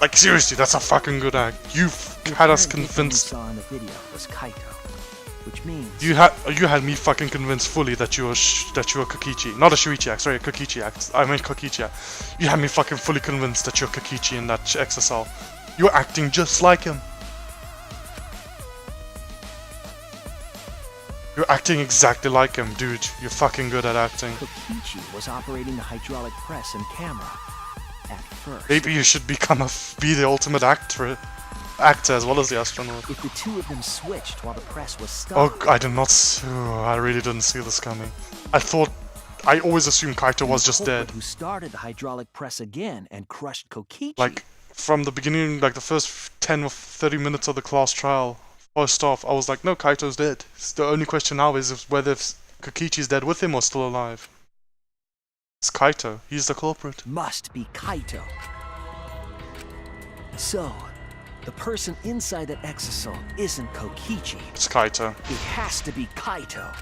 Like seriously, that's a fucking good act. You've had us convinced. The saw in the video was Kaito, which means You had me fucking convinced fully that you were Kokichi, not a Shuichi act. Sorry, a Kokichi act. I meant Kokichi act. You had me fucking fully convinced that you're Kokichi in that XSL. You're acting just like him. You're acting exactly like him, dude. You're fucking good at acting. Kokichi was operating the hydraulic press and camera at first. Maybe you should be the ultimate actor as well as the astronaut. If the two of them switched while the press was stopped. Oh, I did not. I really didn't see this coming. I always assumed Kaito was just dead. Who started the hydraulic press again and crushed Kokichi? Like from the beginning, like the first 10 or 30 minutes of the class trial, first off, I was like, no, Kaito's dead. The only question now is whether Kokichi's dead with him or still alive. It's Kaito. He's the culprit. Must be Kaito. So, the person inside that exosome isn't Kokichi. It's Kaito. It has to be Kaito.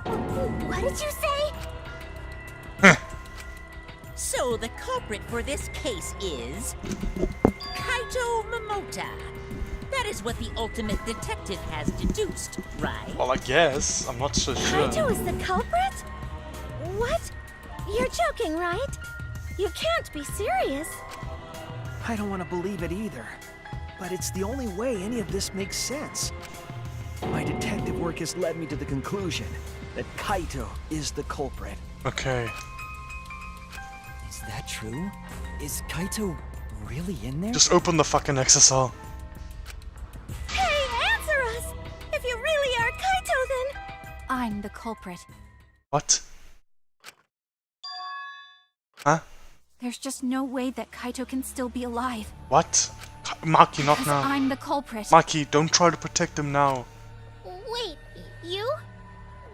What did you say? So the culprit for this case is Kaito Momota. That is what the ultimate detective has deduced, right? Well, I guess. I'm not so sure. Kaito is the culprit? What? You're joking, right? You can't be serious. I don't want to believe it either. But it's the only way any of this makes sense. My detective work has led me to the conclusion that Kaito is the culprit. Okay. Is that true? Is Kaito really in there? Just open the fucking XSL. Hey, answer us! If you really are Kaito, then... I'm the culprit. What? Huh? There's just no way that Kaito can still be alive. What? Maki, not Because now. I'm the culprit. Maki, don't try to protect him now. Wait, you?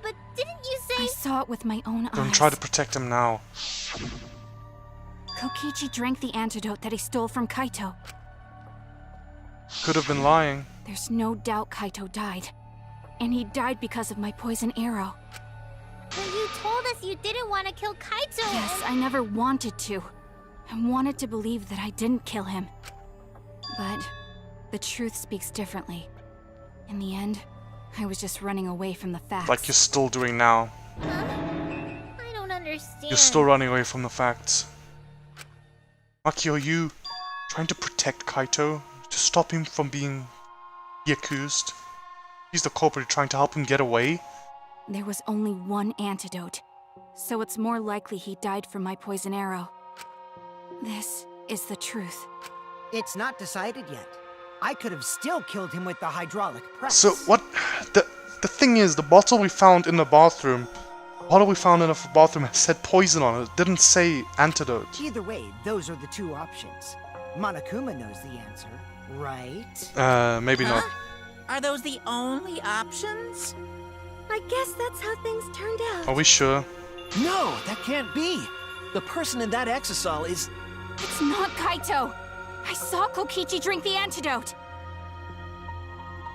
But didn't you I say... saw it with my own eyes. Don't try to protect him now. Kokichi drank the antidote that he stole from Kaito. Could have been lying. There's no doubt Kaito died. And he died because of my poison arrow. But you told us you didn't want to kill Kaito. Yes, I never wanted to. I wanted to believe that I didn't kill him. But the truth speaks differently. In the end, I was just running away from the facts. Like you're still doing now. Huh? I don't understand. You're still running away from the facts. Maki, are you trying to protect Kaito? To stop him from being accused? He's the culprit, trying to help him get away? There was only one antidote, so it's more likely he died from my poison arrow. This is the truth. It's not decided yet. I could have still killed him with the hydraulic press. So what? The thing is, the bottle we found in the bathroom bottle we found in the bathroom said poison on it. It didn't say antidote. Either way, those are the two options. Monokuma knows the answer, right? Maybe not. Are those the only options? I guess that's how things turned out. Are we sure? No, that can't be. The person in that exisal is... It's not Kaito. I saw Kokichi drink the antidote.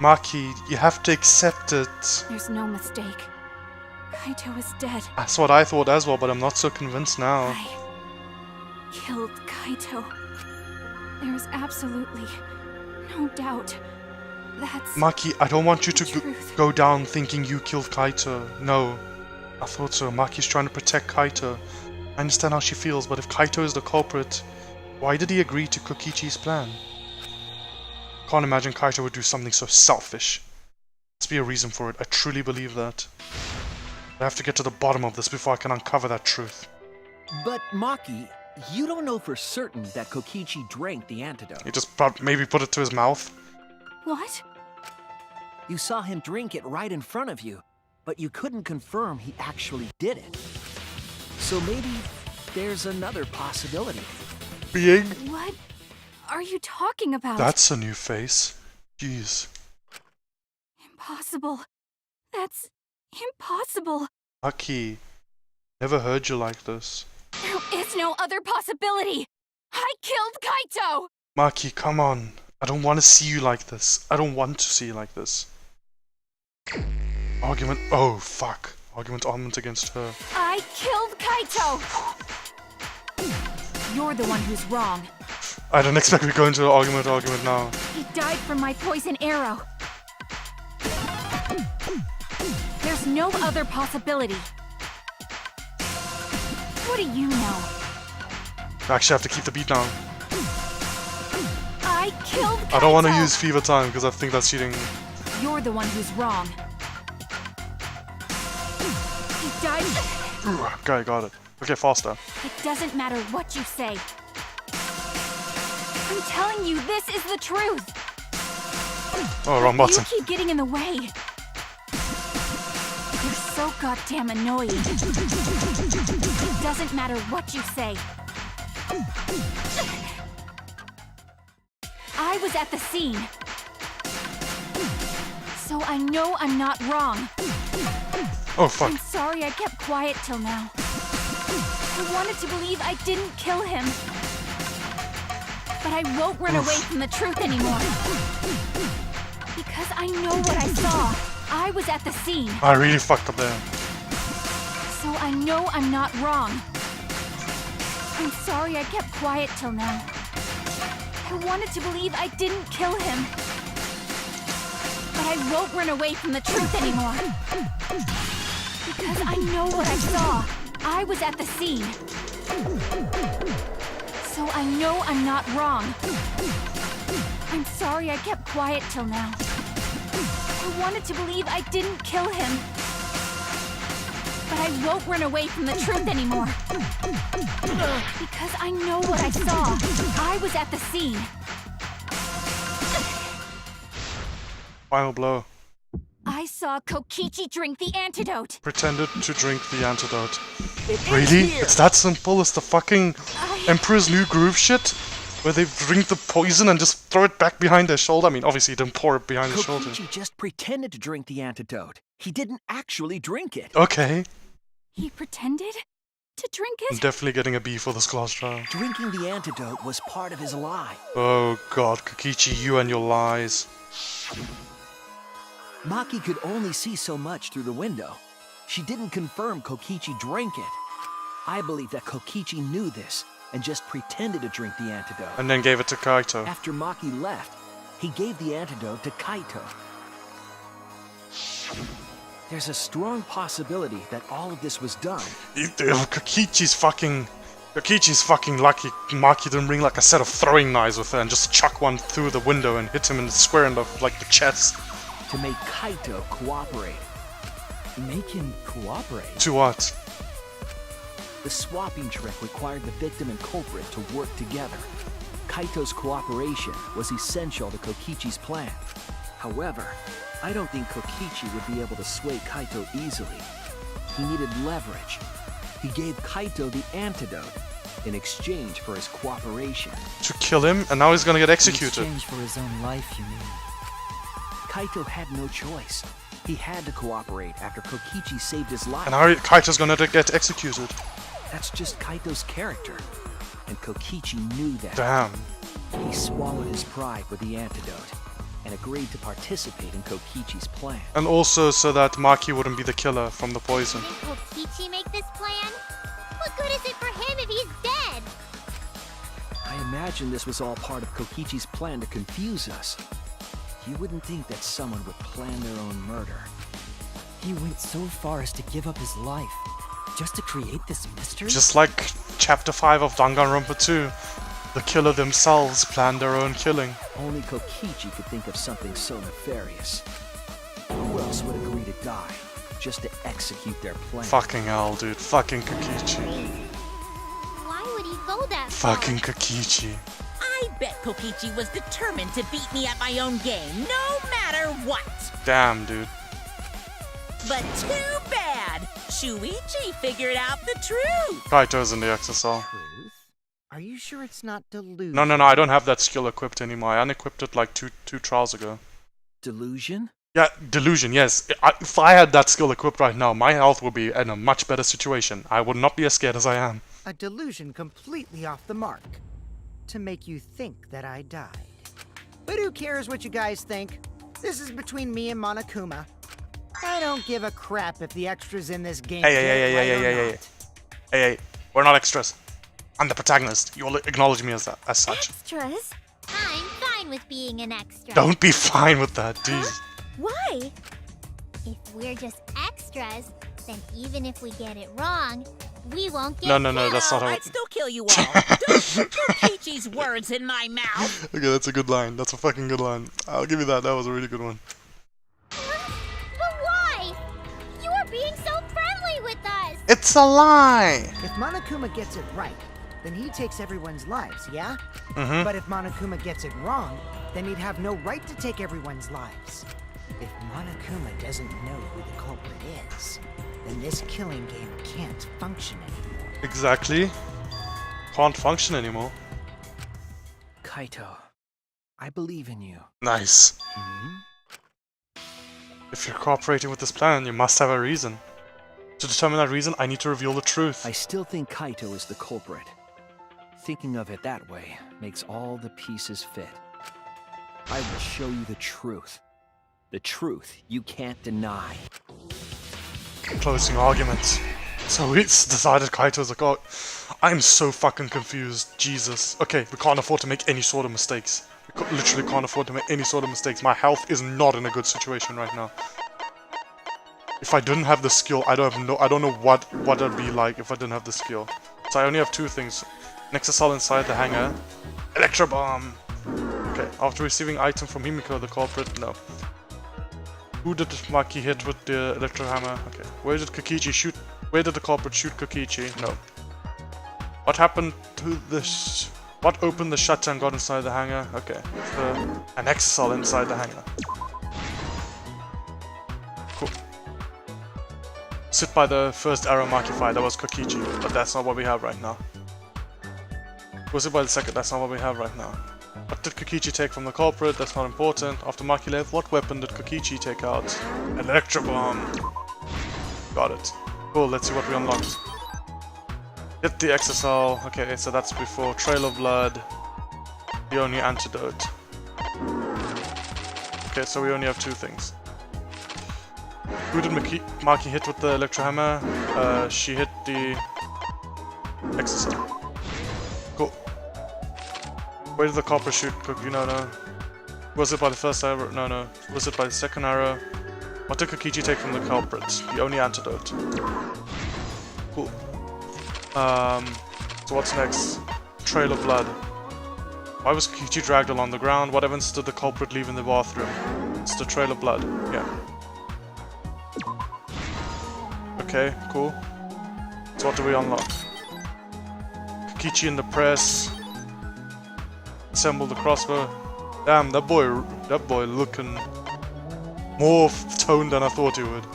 Maki, you have to accept it. There's no mistake. Kaito is dead. That's what I thought as well, but I'm not so convinced now. I killed Kaito. There is absolutely no doubt. That's Maki, I don't want you the to truth. go down thinking you killed Kaito. No. I thought so. Maki's trying to protect Kaito. I understand how she feels, but if Kaito is the culprit, why did he agree to Kokichi's plan? Can't imagine Kaito would do something so selfish. Must be a reason for it. I truly believe that. I have to get to the bottom of this before I can uncover that truth. But Maki, you don't know for certain that Kokichi drank the antidote. He just maybe put it to his mouth. What? You saw him drink it right in front of you, but you couldn't confirm he actually did it. So maybe there's another possibility. Being? What are you talking about? That's a new face. Jeez. Impossible. That's impossible. Maki, never heard you like this. There is no other possibility. I killed Kaito. Maki, come on. I don't want to see you like this. I don't want to see you like this. Argument. Oh, fuck. Argument against her. I killed Kaito. You're the one who's wrong. I don't expect we go into an argument now. He died from my poison arrow. There's no other possibility. What do you know? I actually have to keep the beat down. I killed Kaito. I don't want to use fever time because I think that's cheating. You're the one who's wrong. He died. Okay, got it. Okay, faster. It doesn't matter what you say. I'm telling you, this is the truth. Oh, wrong button. You keep getting in the way. You're so goddamn annoying. It doesn't matter what you say. I was at the scene. So I know I'm not wrong. Oh, fuck. I'm sorry I kept quiet till now. I wanted to believe I didn't kill him. But I won't run away from the truth anymore. Because I know what I saw. I was at the scene. I really fucked up there. So I know I'm not wrong. I'm sorry I kept quiet till now. I wanted to believe I didn't kill him. But I won't run away from the truth anymore. Because I know what I saw. I was at the scene. So I know I'm not wrong. I'm sorry I kept quiet till now. I wanted to believe I didn't kill him. But I won't run away from the truth anymore. Because I know what I saw. I was at the scene. Final blow. I saw Kokichi drink the antidote. Pretended to drink the antidote. It is Really? here. It's that simple? It's the fucking Emperor's New Groove shit? Where they drink the poison and just throw it back behind their shoulder? I mean, obviously, he didn't pour it behind his shoulder. Kokichi just pretended to drink the antidote. He didn't actually drink it. Okay. He pretended to drink I'm it? definitely getting a B for this class trial. Drinking the antidote was part of his lie. Oh god, Kokichi, you and your lies. Maki could only see so much through the window. She didn't confirm Kokichi drank it. I believe that Kokichi knew this and just pretended to drink the antidote. And then gave it to Kaito. After Maki left, he gave the antidote to Kaito. There's a strong possibility that all of this was done. Kokichi's fucking lucky Maki didn't bring like a set of throwing knives with her and just chuck one through the window and hit him in the square in the chest. To make Kaito cooperate. Make him cooperate? To what? The swapping trick required the victim and culprit to work together. Kaito's cooperation was essential to Kokichi's plan. However, I don't think Kokichi would be able to sway Kaito easily. he needed leverage. He gave Kaito the antidote in exchange for his cooperation. To kill him, and now he's gonna get In executed. exchange for his own life, you mean? Kaito had no choice. He had to cooperate after Kokichi saved his life. And now Kaito's gonna get executed. That's just Kaito's character. And Kokichi knew that. Damn. He swallowed his pride with the antidote and agreed to participate in Kokichi's plan. And also so that Maki wouldn't be the killer from the poison. Didn't Kokichi make this plan? What good is it for him if he's dead? I imagine this was all part of Kokichi's plan to confuse us. You wouldn't think that someone would plan their own murder. He went so far as to give up his life just to create this mystery? Just like Chapter 5 of Danganronpa 2. The killer themselves planned their own killing. Only Kokichi could think of something so nefarious. Who else would agree to die just to execute their plan? Fucking hell, dude. Fucking Kokichi. Why would he go that far? Fucking Kokichi. I bet Kokichi was determined to beat me at my own game, no matter what. Damn, dude. But too bad. Shuichi figured out the truth. Kaito's in the XSL. Truth? Are you sure it's not delusion? No, I don't have that skill equipped anymore. I unequipped it like two trials ago. Delusion? Yeah, delusion, yes. If I had that skill equipped right now, my health would be in a much better situation. I would not be as scared as I am. A delusion completely off the mark. To make you think that I died. But who cares what you guys think? This is between me and Monokuma. I don't give a crap if the extras in this game Hey, we're not extras. I'm the protagonist. You will acknowledge me as such. Extras? I'm fine with being an extra. Don't be fine with that, jeez. Why? If we're just extras, then even if we get it wrong, we won't get No, killed. that's not how I'd still kill you all. Don't put Kokichi's words in my mouth. Okay, that's a good line. That's a fucking good line. I'll give you that. That was a really good one. But why? You are being so friendly with us. It's a lie! If Monokuma gets it right, then he takes everyone's lives, yeah? Mm-hmm. But if Monokuma gets it wrong, then he'd have no right to take everyone's lives. If Monokuma doesn't know who the culprit is, then this killing game can't function anymore. Exactly. Can't function anymore. Kaito, I believe in you. Nice. If you're cooperating with this plan, you must have a reason. To determine that reason, I need to reveal the truth. I still think Kaito is the culprit. Thinking of it that way makes all the pieces fit. I will show you the truth. The truth you can't deny. Closing arguments. So it's decided Kaito's like, oh, I'm so fucking confused. Jesus. Okay, we can't afford to make any sort of mistakes. We literally can't afford to make any sort of mistakes. My health is not in a good situation right now. If I didn't have the skill, I don't know what it'd be like if I didn't have the skill. So I only have two things. Nexusal inside the hangar. Electro bomb. Okay, after receiving item from Himiko, the culprit, no. Who did Maki hit with the electro hammer? Okay. Where did Kokichi shoot? Where did the culprit shoot Kokichi? No. What happened to this? What opened the shutter and got inside the hangar? Okay. An Exisal inside the hangar. Cool. Sit by the first arrow Maki fired. That was Kokichi, but that's not what we have right now. Go sit by the second. That's not what we have right now. What did Kokichi take from the culprit? That's not important. After Maki left, what weapon did Kokichi take out? An electro bomb. Got it. Cool, let's see what we unlocked. Hit the XSL. Okay, so that's before Trail of Blood. The only antidote. Okay, so we only have two things. Who did Maki hit with the electro hammer? She hit the XSL. Cool. Where did the copper shoot? No. Was it by the first arrow? No. Was it by the second arrow? What did Kokichi take from the culprit? The only antidote. Cool. So what's next? Trail of Blood. Why was Kokichi dragged along the ground? What evidence did the culprit leave in the bathroom? It's the Trail of Blood. Yeah. Okay, cool. So what do we unlock? Kokichi in the press. Assemble the crossbow. Damn, that boy looking more toned than I thought he would.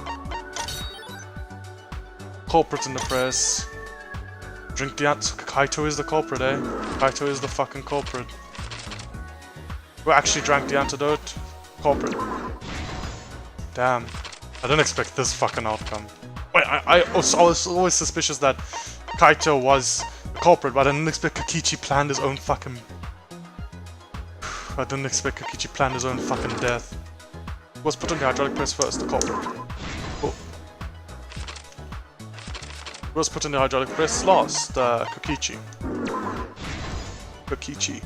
culprit in the press. Drink the Kaito is the culprit, eh? Kaito is the fucking culprit. Who actually drank the antidote? Culprit. Damn. I didn't expect this fucking outcome. Wait, I was always suspicious that Kaito was the culprit, but I didn't expect Kokichi planned his own fucking... I didn't expect Kokichi planned his own fucking death. Who was put on the hydraulic press first? The culprit. Oh. Who was put in the hydraulic press last? Kokichi. Kokichi.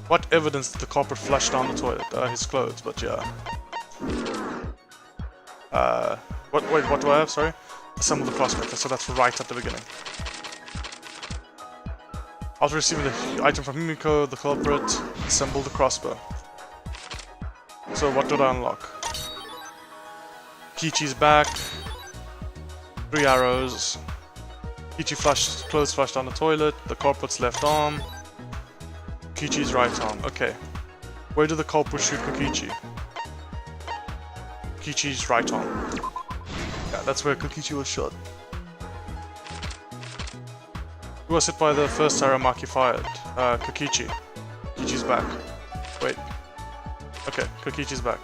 What evidence did the culprit flush down the toilet? His clothes, but yeah. Wait, what do I have? Sorry? Assemble the crossbow, so that's right at the beginning. After receiving the item from Himiko, the culprit, assemble the crossbow. So what did I unlock? Kichi's back. 3 arrows. Kichi clothes flushed down the toilet. The culprit's left arm. Kokichi's right arm. Okay. Where did the culprit shoot Kokichi? Kokichi's right arm. Yeah, that's where Kokichi was shot. Who was hit by the first arrow Maki fired? Kokichi. Kokichi's back. Wait. Okay, Kokichi's back.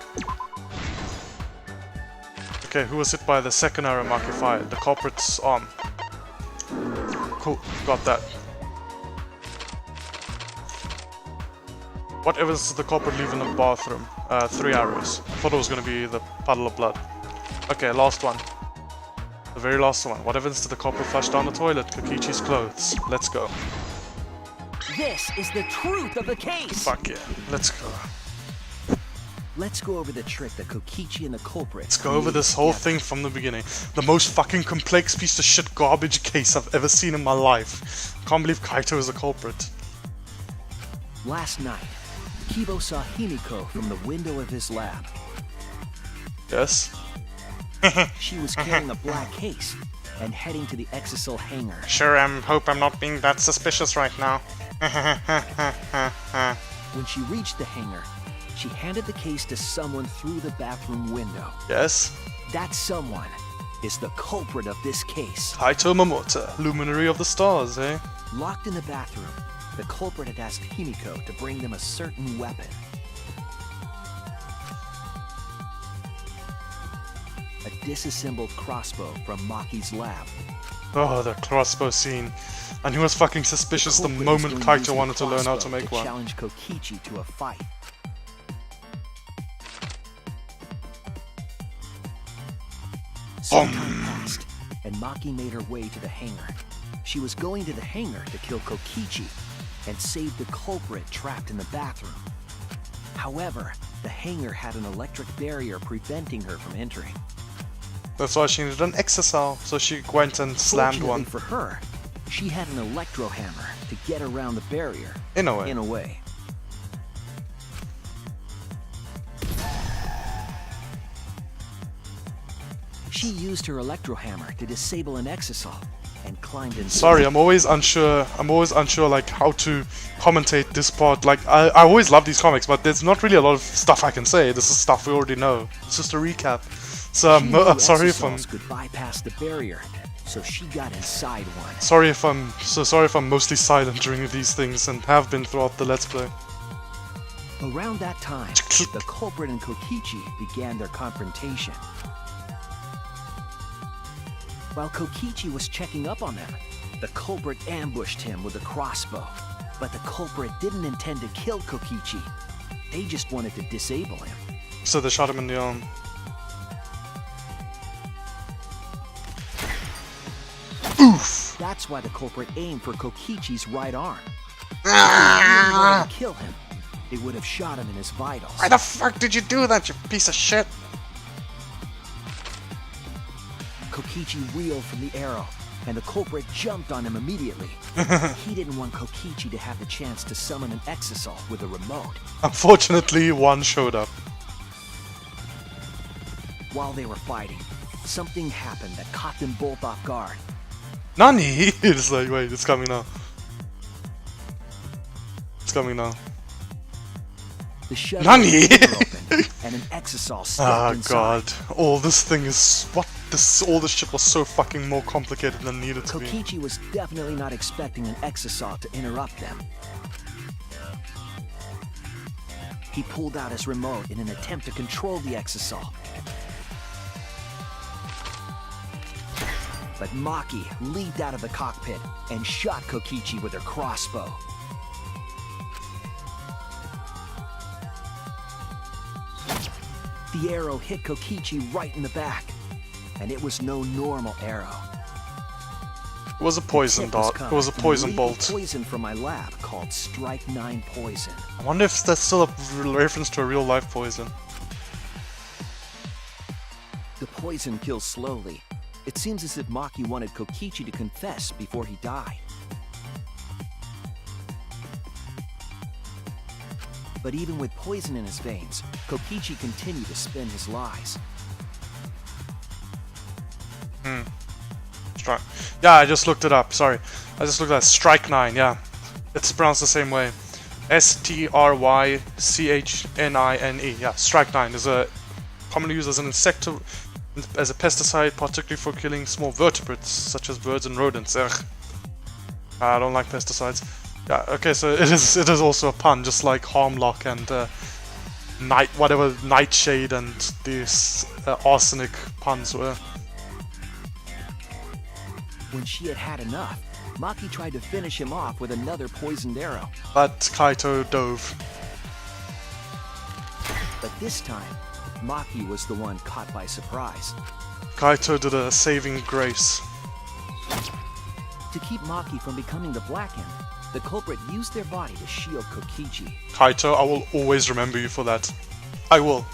Okay, who was hit by the second arrow Maki fired? The culprit's arm. Cool, got that. What evidence did the culprit leave in the bathroom? 3 arrows. I thought it was gonna be the puddle of blood. Okay, last one. The very last one. What evidence did the culprit flush down the toilet? Kokichi's clothes. Let's go. This is the truth of the case! Fuck yeah. Let's go. Let's go over the trick that Kokichi and the culprit... Let's go over this whole thing from the beginning. The most fucking complex piece of shit garbage case I've ever seen in my life. Can't believe Kaito is a culprit. Last night, Kibo saw Himiko from the window of his lab. Yes? She was carrying a black case and heading to the Exisal hangar. Sure, hope I'm not being that suspicious right now. When she reached the hangar, she handed the case to someone through the bathroom window. Yes? That someone is the culprit of this case. Kaito Momota, luminary of the stars, eh? Locked in the bathroom, the culprit had asked Himiko to bring them a certain weapon. A disassembled crossbow from Maki's lab. Oh, the crossbow scene. And he was fucking suspicious the moment Kaito wanted to learn how to make one. Challenge Kokichi to a fight. Some time passed, and Maki made her way to the hangar. She was going to the hangar to kill Kokichi and save the culprit trapped in the bathroom. However, the hangar had an electric barrier preventing her from entering. That's why she needed an exisal, so she went and slammed one. For her, she had an electro hammer to get around the barrier. In a way. In a way. She used her electro hammer to disable an exisal and climbed in. Sorry, I'm always unsure like how to commentate this part. Like I always love these comics, but there's not really a lot of stuff I can say. This is stuff we already know. It's just a recap. So I'm sorry if I'm could bypass the barrier, so she got inside one. Sorry if I'm mostly silent during these things and have been throughout the Let's Play. Around that time, the culprit and Kokichi began their confrontation. While Kokichi was checking up on them, the culprit ambushed him with a crossbow. But the culprit didn't intend to kill Kokichi. They just wanted to disable him. So they shot him in the arm. Oof! That's why the culprit aimed for Kokichi's right arm. If they really wanted to kill him, they would have shot him in his vitals. Why the fuck did you do that, you piece of shit? Kokichi reeled from the arrow, and the culprit jumped on him immediately. He didn't want Kokichi to have the chance to summon an exisal with a remote. Unfortunately, one showed up. While they were fighting, something happened that caught them both off guard. Nani? It's like, wait, it's coming now. It's coming now. The shutter Nani? opened, and and an exisal stepped Ah inside. god. All this thing is... all this shit was so fucking more complicated than needed to be. Kokichi was definitely not expecting an exisal to interrupt them. He pulled out his remote in an attempt to control the exisal. But Maki leaped out of the cockpit and shot Kokichi with her crossbow. The arrow hit Kokichi right in the back, and it was no normal arrow. It was a poison Tip was dart. cut It was a from poison illegal bolt. Poison from my lab called Strike 9 poison. I wonder if that's still a reference to a real life poison. The poison kills slowly. It seems as if Maki wanted Kokichi to confess before he died. But even with poison in his veins, Kokichi continued to spin his lies. Strike. Yeah, I just looked it up. Sorry. I just looked at Strike 9, yeah. It's pronounced the same way. S-T-R-Y-C-H-N-I-N-E. Yeah, Strike 9 is a commonly used as an insecticide, as a pesticide, particularly for killing small vertebrates, such as birds and rodents. Ugh. I don't like pesticides. Yeah, okay, so it is also a pun, just like Harmlock and Nightshade and these arsenic puns were. When she had had enough, Maki tried to finish him off with another poisoned arrow. But Kaito dove. But this time, Maki was the one caught by surprise. Kaito did a saving grace. To keep Maki from becoming the Blackened, the culprit used their body to shield Kokichi. Kaito, I will always remember you for that. I will.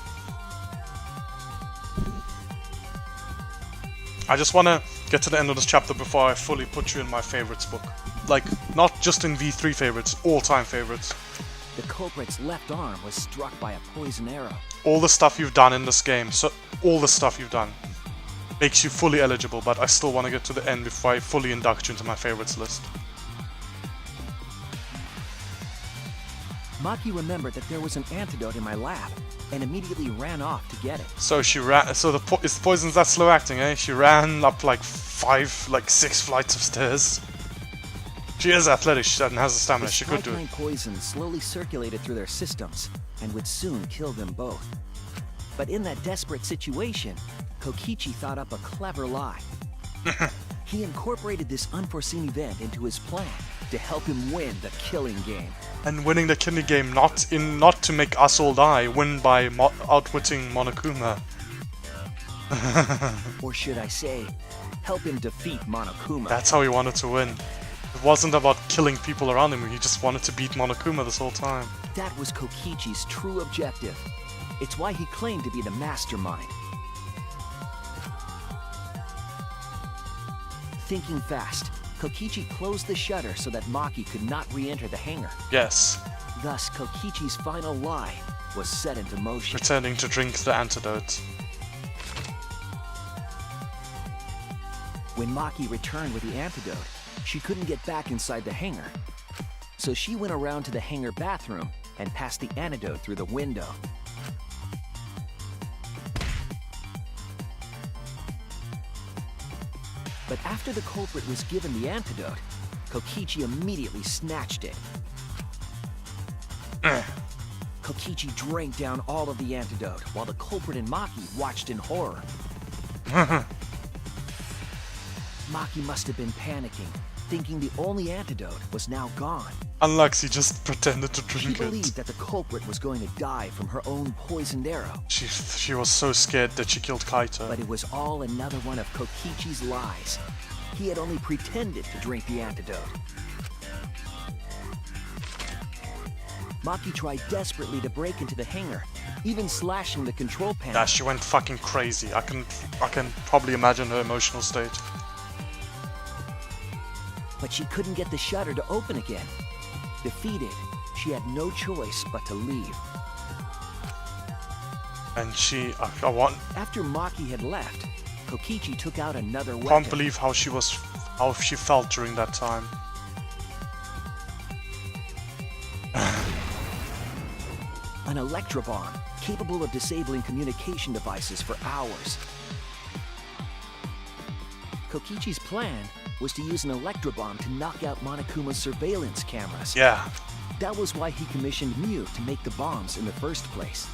I just want to get to the end of this chapter before I fully put you in my favorites book. Like, not just in V3 favorites, all-time favorites. The culprit's left arm was struck by a poison arrow. All the stuff you've done in this game, so all the stuff you've done, makes you fully eligible, but I still want to get to the end before I fully induct you into my favorites list. Maki remembered that there was an antidote in my lab, and immediately ran off to get it. So she ran. So the poison's that slow acting, eh? She ran up like 6 flights of stairs. She is athletic and has the stamina. The She could do Strike it. 9 poison slowly circulated through their systems, and would soon kill them both. But in that desperate situation, Kokichi thought up a clever lie. He incorporated this unforeseen event into his plan to help him win the killing game. And winning the kidney game not to make us all die, win by outwitting Monokuma. Or should I say, help him defeat Monokuma. That's how he wanted to win. It wasn't about killing people around him, he just wanted to beat Monokuma this whole time. That was Kokichi's true objective. It's why he claimed to be the mastermind. Thinking fast, Kokichi closed the shutter so that Maki could not re-enter the hangar. Yes, Thus, Kokichi's final lie was set into motion. pretending to drink the antidote. When Maki returned with the antidote, she couldn't get back inside the hangar. So she went around to the hangar bathroom and passed the antidote through the window. But after the culprit was given the antidote, Kokichi immediately snatched it. Kokichi drank down all of the antidote, while the culprit and Maki watched in horror. Maki must have been panicking, thinking the only antidote was now gone. Unless he just pretended to She drink believed it. that the culprit was going to die from her own poisoned arrow. She was so scared that she killed Kaito. But it was all another one of Kokichi's lies. He had only pretended to drink the antidote. Maki tried desperately to break into the hangar, even slashing the control panel. Yeah, she went fucking crazy. I can probably imagine her emotional state. But she couldn't get the shutter to open again. Defeated, she had no choice but to leave. And she, I want, After Maki had left, Kokichi took out another weapon. can't believe how she felt during that time. An electrobomb capable of disabling communication devices for hours. Kokichi's plan was to use an electrobomb to knock out Monokuma's surveillance cameras. Yeah. That was why he commissioned Mew to make the bombs in the first place.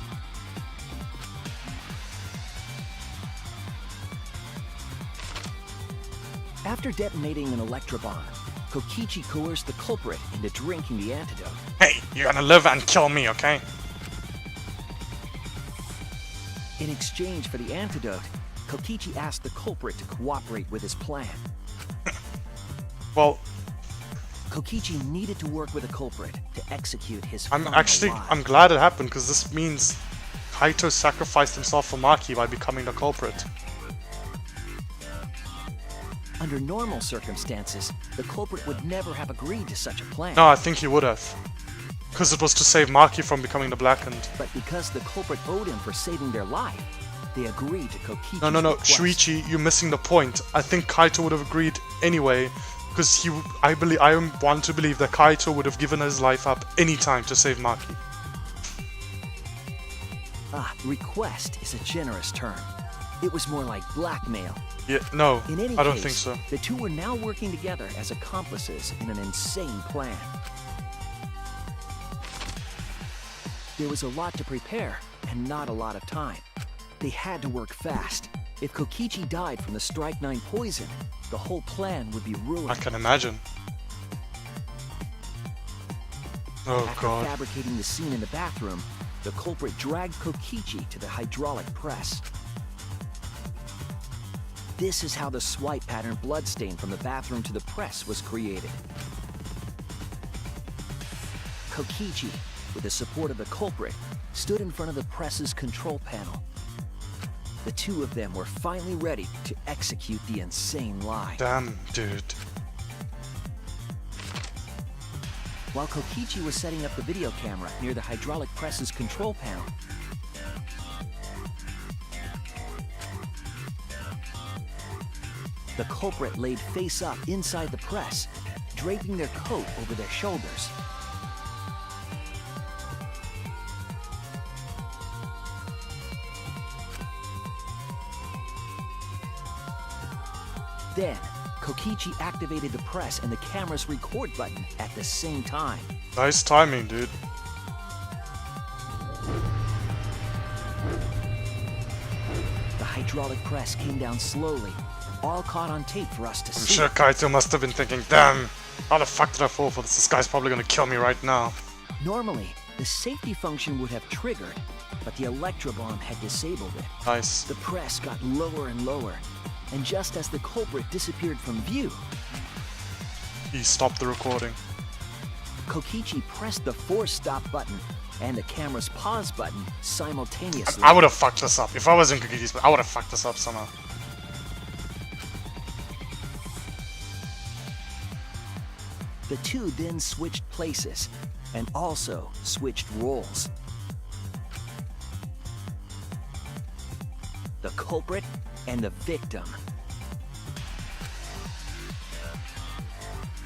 After detonating an electrobomb, Kokichi coerced the culprit into drinking the antidote. Hey, you're gonna live and kill me, okay? In exchange for the antidote, Kokichi asked the culprit to cooperate with his plan. Well, Kokichi needed to work with the culprit to execute his I'm final lie. glad it happened, because this means Kaito sacrificed himself for Maki by becoming the culprit. Under normal circumstances, the culprit would never have agreed to such a plan. No, I think he would have. Because it was to save Maki from becoming the Blackened. But because the culprit owed him for saving their life, they agreed to Kokichi's No, request. Shuichi, you're missing the point. I think Kaito would have agreed anyway, because I want to believe that Kaito would have given his life up any time to save Maki. Request is a generous term. It was more like blackmail. Yeah, no, In any I don't case, think so. the two were now working together as accomplices in an insane plan. There was a lot to prepare, and not a lot of time. They had to work fast. If Kokichi died from the Strike 9 poison, the whole plan would be ruined. I can imagine. Oh After god. fabricating the scene in the bathroom, the culprit dragged Kokichi to the hydraulic press. This is how the swipe pattern bloodstain from the bathroom to the press was created. Kokichi, with the support of the culprit, stood in front of the press's control panel. The two of them were finally ready to execute the insane lie. Damn, dude. While Kokichi was setting up the video camera near the hydraulic press's control panel, the culprit laid face up inside the press, draping their coat over their shoulders. Then, Kokichi activated the press and the camera's record button at the same time. Nice timing, dude. The hydraulic press came down slowly, all caught on tape for us to I'm see. sure Kaito must have been thinking, damn, how the fuck did I fall for this? This guy's probably gonna kill me right now. Normally, the safety function would have triggered, but the electrobomb had disabled it. Nice. The press got lower and lower, and just as the culprit disappeared from view, He stopped the recording. Kokichi pressed the force stop button and the camera's pause button simultaneously. I would have fucked this up. If I was in Kokichi's, I would have fucked this up somehow. The two then switched places and also switched roles. The culprit and the victim.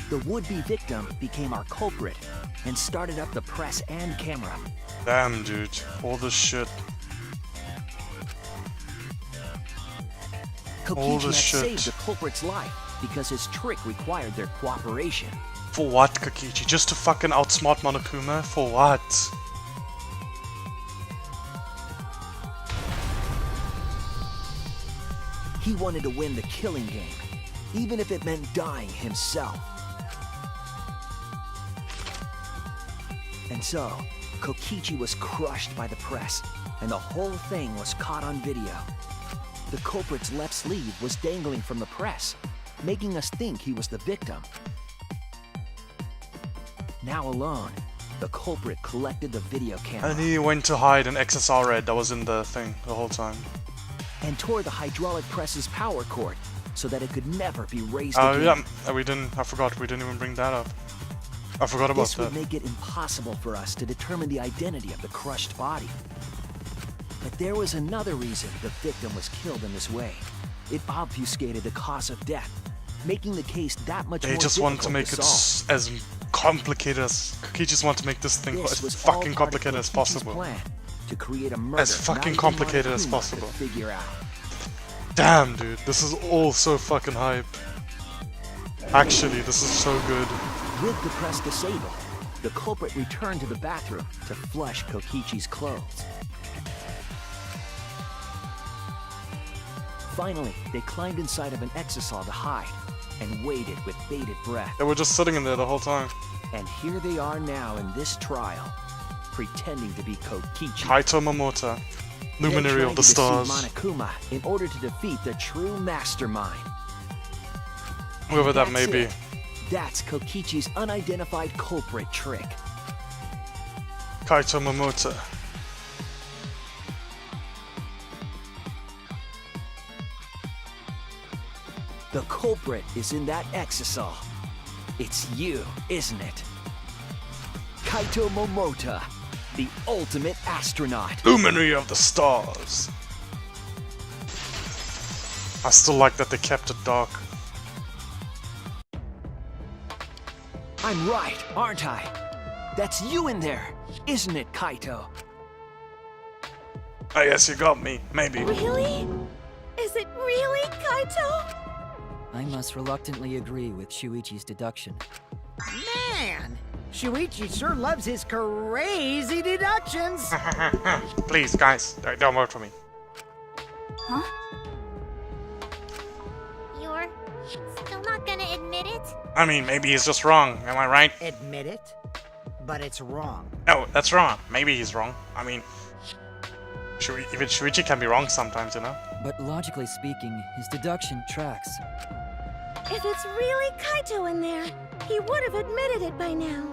The would-be victim became our culprit and started up the press and camera. Damn, dude. All this shit. All Kokichi had this shit. saved the culprit's life because his trick required their cooperation. For what, Kokichi? Just to fucking outsmart Monokuma? For what? He wanted to win the killing game, even if it meant dying himself. And so, Kokichi was crushed by the press, and the whole thing was caught on video. The culprit's left sleeve was dangling from the press, making us think he was the victim. Now alone, the culprit collected the video camera And he went to hide an XSR red that was in the thing the whole time. and tore the hydraulic press's power cord so that it could never be raised Oh again. yeah, I forgot, we didn't even bring that up. I forgot about This would that. make it impossible for us to determine the identity of the crushed body. But there was another reason the victim was killed in this way. It obfuscated the cause of death, making the case that much They more just wanted to difficult make it solve. as complicated as Kokichi just want to make this thing This as was all fucking part of complicated as Kokichi's possible. plan to create a murder As fucking not even complicated as Monokuma possible. could figure out. Damn, dude, this is all so fucking hype. Actually, this is so good. With the press disabled, the culprit returned to the bathroom to flush Kokichi's clothes. Finally, they climbed inside of an exisal to hide and waited with bated breath. They were just sitting in there the whole time. And here they are now in this trial, pretending to be Kokichi. Kaito Momota, luminary of the stars. Monokuma in order to defeat the true mastermind. Whoever that That's may be. it. That's Kokichi's unidentified culprit trick. Kaito Momota. The culprit is in that exisal. It's you, isn't it? Kaito Momota, the ultimate astronaut. Luminary of the stars. I still like that they kept it dark. I'm right, aren't I? That's you in there, isn't it, Kaito? I guess you got me, maybe. Really? Is it really Kaito? I must reluctantly agree with Shuichi's deduction. Man, Shuichi sure loves his crazy deductions. Please, guys, don't vote for me. Huh? You're still not gonna admit it? I mean, maybe he's just wrong, am I right? Admit it, but it's wrong. No, that's wrong. Maybe he's wrong. I mean, even Shuichi can be wrong sometimes, you know? But logically speaking, his deduction tracks. If it's really Kaito in there, he would have admitted it by now.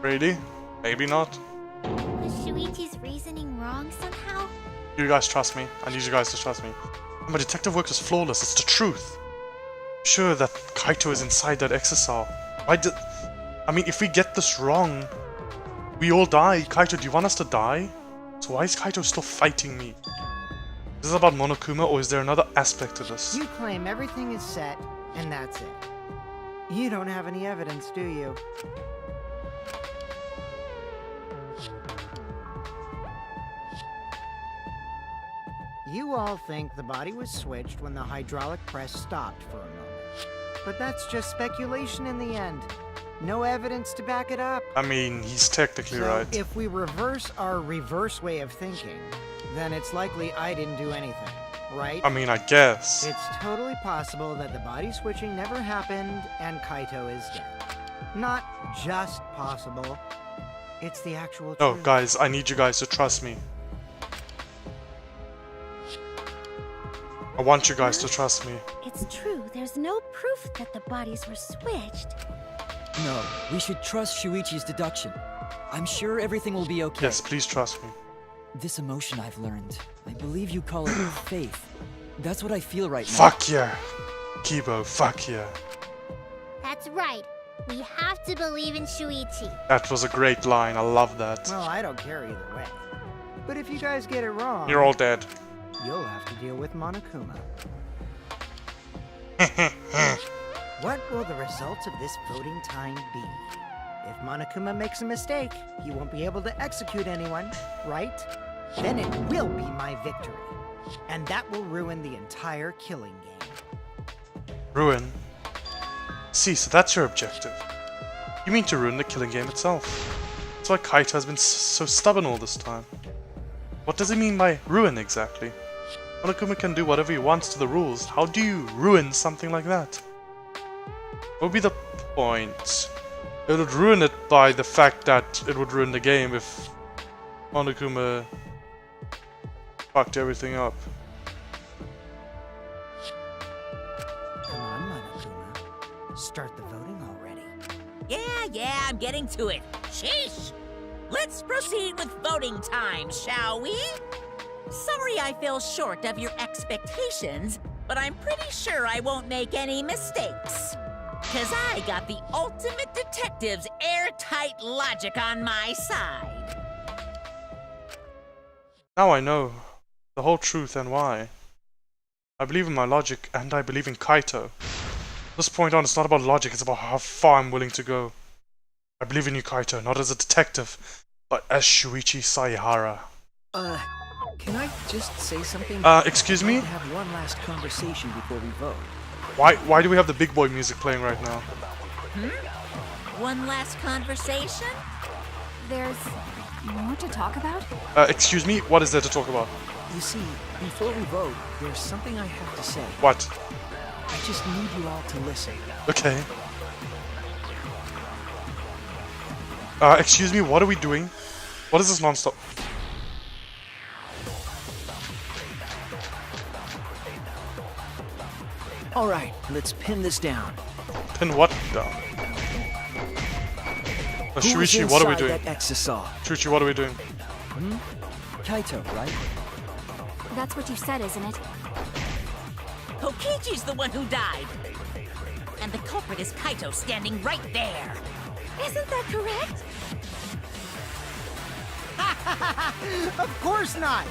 Really? Maybe not. Was Shuichi's reasoning wrong somehow? You guys trust me. I need you guys to trust me. My detective work is flawless. It's the truth. Sure that Kaito is inside that exisal. Why did... I mean, if we get this wrong, we all die. Kaito, do you want us to die? So why is Kaito still fighting me? Is this about Monokuma, or is there another aspect to this? You claim everything is set, and that's it. You don't have any evidence, do you? You all think the body was switched when the hydraulic press stopped for a moment. But that's just speculation in the end. No evidence to back it up. I mean, he's technically So right. if we reverse our reverse way of thinking, then it's likely I didn't do anything, right? I mean, I guess. It's totally possible that the body switching never happened and Kaito is dead. Not just possible. It's the actual No, truth. guys, I need you guys to trust me. I want you guys to trust me. It's true, there's no proof that the bodies were switched. No, we should trust Shuichi's deduction. I'm sure everything will be okay. Yes, please trust me. This emotion I've learned, I believe you call it faith. That's what I feel right now. Fuck yeah. Kibo, fuck yeah. That's right. We have to believe in Shuichi. That was a great line, I love that. Well, I don't care either way. But if you guys get it wrong, You're all dead. you'll have to deal with Monokuma. What will the results of this voting time be? If Monokuma makes a mistake, he won't be able to execute anyone, right? Then it will be my victory. And that will ruin the entire killing game. Ruin? See, so that's your objective. You mean to ruin the killing game itself. That's why Kaito has been so stubborn all this time. What does he mean by ruin exactly? Monokuma can do whatever he wants to the rules. How do you ruin something like that? What would be the point? It would ruin it by the fact that it would ruin the game if Monokuma fucked everything up. Come on, Monokuma. Start the voting already. Yeah, I'm getting to it. Sheesh! Let's proceed with voting time, shall we? Sorry I fell short of your expectations, but I'm pretty sure I won't make any mistakes. 'Cause I got the ultimate detective's airtight logic on my side. Now I know the whole truth and why. I believe in my logic and I believe in Kaito. From this point on, it's not about logic, it's about how far I'm willing to go. I believe in you, Kaito, not as a detective, but as Shuichi Saihara. Can I just say something? Excuse I'd me? like to have one last conversation before we vote. Why do we have the big boy music playing right now? One last conversation? There's more to talk about? Excuse me? What is there to talk about? You see, before we vote, there's something I have to say. What? I just need you all to listen. Okay. Excuse me, what are we doing? What is this non-stop? Alright, let's pin this down. Pin what down? Who was Shuichi, what are we inside doing? that exisal? Shuichi, what are we doing? Kaito, right? That's what you said, isn't it? Kokichi's the one who died. And the culprit is Kaito standing right there. Isn't that correct? Of course not!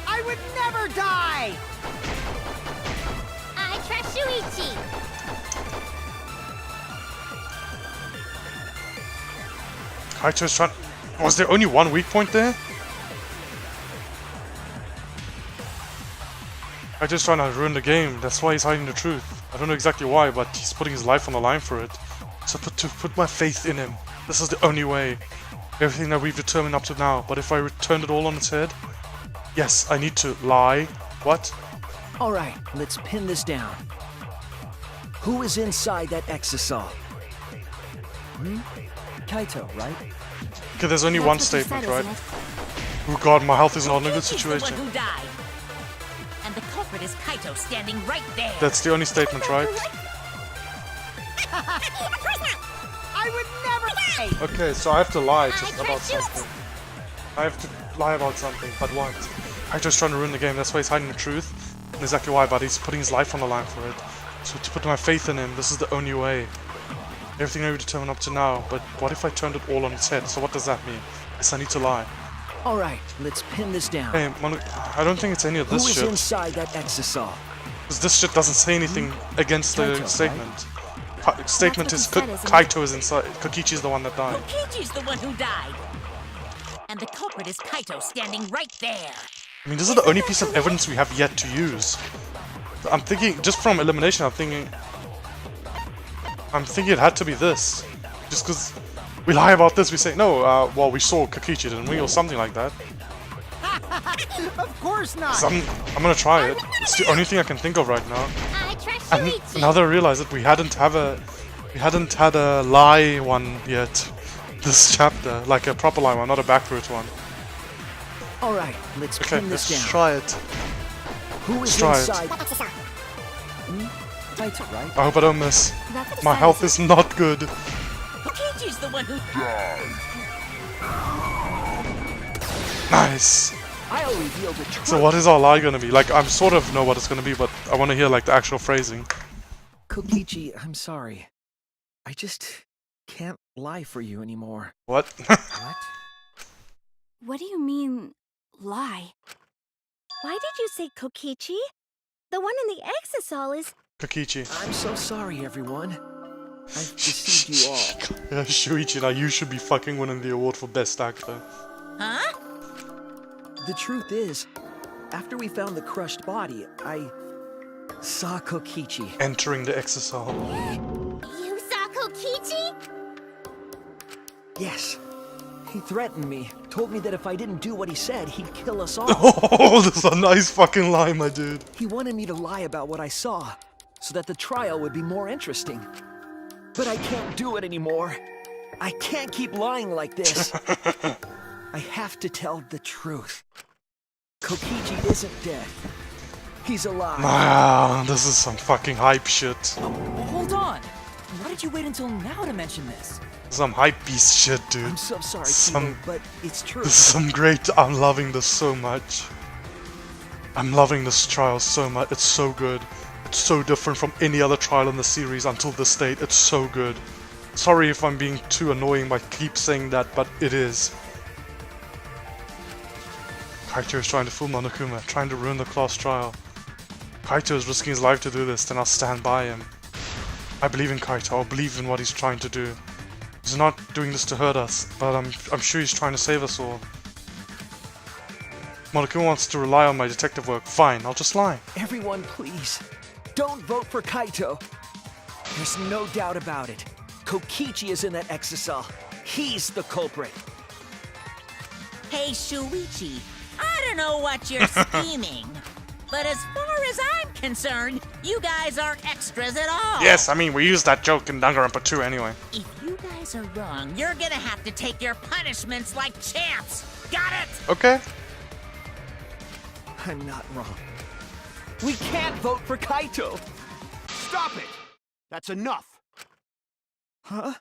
I would never die! I trust Shuichi. Kaito's trying... Was there only one weak point there? Kaito's trying to ruin the game, that's why he's hiding the truth. I don't know exactly why, but he's putting his life on the line for it. So to put my faith in him. This is the only way. Everything that we've determined up to now, but if I turned it all on its head... Yes, I need to lie. What? Alright, let's pin this down. Who is inside that exisal? Kaito, right? Okay, there's only That's one what you statement, said, right? isn't it? Oh god, my health is not in a good Kokichi's the one situation. who died. And the culprit is Kaito standing right there. That's the only statement, right? I would never die! Okay, so I have to lie I about trust you. something. I have to lie about something, but what? Kaito's trying to ruin the game, that's why he's hiding the truth. And exactly why, but he's putting his life on the line for it. So to put my faith in him, this is the only way. Everything I've determined up to now, but what if I turned it all on its head? So what does that mean? Yes, I need to lie. Alright, let's pin this down. Hey, I don't think it's any of Who this is shit. inside that exisal? Because this shit doesn't say anything against the Kaito, statement. Statement That's is what you said, isn't it? Kaito is inside. Kokichi's the one that died. Kokichi's the one who died. And the culprit is Kaito standing right there. I mean, this is the only piece of evidence we have yet to use. I'm thinking, just from elimination, I'm thinking it had to be this. Just because we lie about this, we say, no, well, we saw Kokichi, didn't we? Or something like that. Of course not! So I'm gonna try it. It's the only thing I can think of right now. I trust And Shuichi. now that I realize that we hadn't had a lie one yet. This chapter, like a proper lie one, not a backwards one. Alright, let's Okay, pin this let's down. try it. Who is try it. inside? Kaito, right? I hope I don't miss. That's what you My said, health isn't is not good. Kokichi's the one who Nice. I'll reveal the truth. So what is our lie gonna be? Like, I sort of know what it's gonna be, but I want to hear like the actual phrasing. Kokichi, I'm sorry. I just can't lie for you anymore. What? What? What do you mean, lie? Why did you say Kokichi? The one in the exisal is... Kokichi. I'm so sorry, everyone. I've deceived you all. Yeah, Shuichi, now you should be fucking winning the award for best actor. Huh? The truth is, after we found the crushed body, I saw Kokichi. Entering the exisal. You saw Kokichi? Yes. He threatened me, told me that if I didn't do what he said, he'd kill us all. Oh, this is a nice fucking lie, my dude. He wanted me to lie about what I saw, so that the trial would be more interesting. But I can't do it anymore. I can't keep lying like this. I have to tell the truth. Kokichi isn't dead. He's alive. Ah, this is some fucking hype shit. Hold on. Why did you wait until now to mention this? Some hype beast shit, dude. I'm so sorry, Some- Tito, but it's true. This is some great. I'm loving this so much. I'm loving this trial so much. It's so good. It's so different from any other trial in the series until this date. It's so good. Sorry if I'm being too annoying by keep saying that, but it is. Kaito is trying to fool Monokuma, trying to ruin the class trial. Kaito is risking his life to do this, then I'll stand by him. I believe in Kaito, I believe in what he's trying to do. He's not doing this to hurt us, but I'm sure he's trying to save us all. Monokuma wants to rely on my detective work. Fine, I'll just lie. Everyone, please, don't vote for Kaito. There's no doubt about it. Kokichi is in that exisal. He's the culprit. Hey, Shuichi, I don't know what you're scheming, but as far as I'm concerned, you guys aren't extras at all. Yes, I mean, we used that joke in Danganronpa 2 anyway. If you guys are wrong, you're gonna have to take your punishments like champs. Got it? Okay. I'm not wrong. We can't vote for Kaito. Stop it! That's enough. Huh?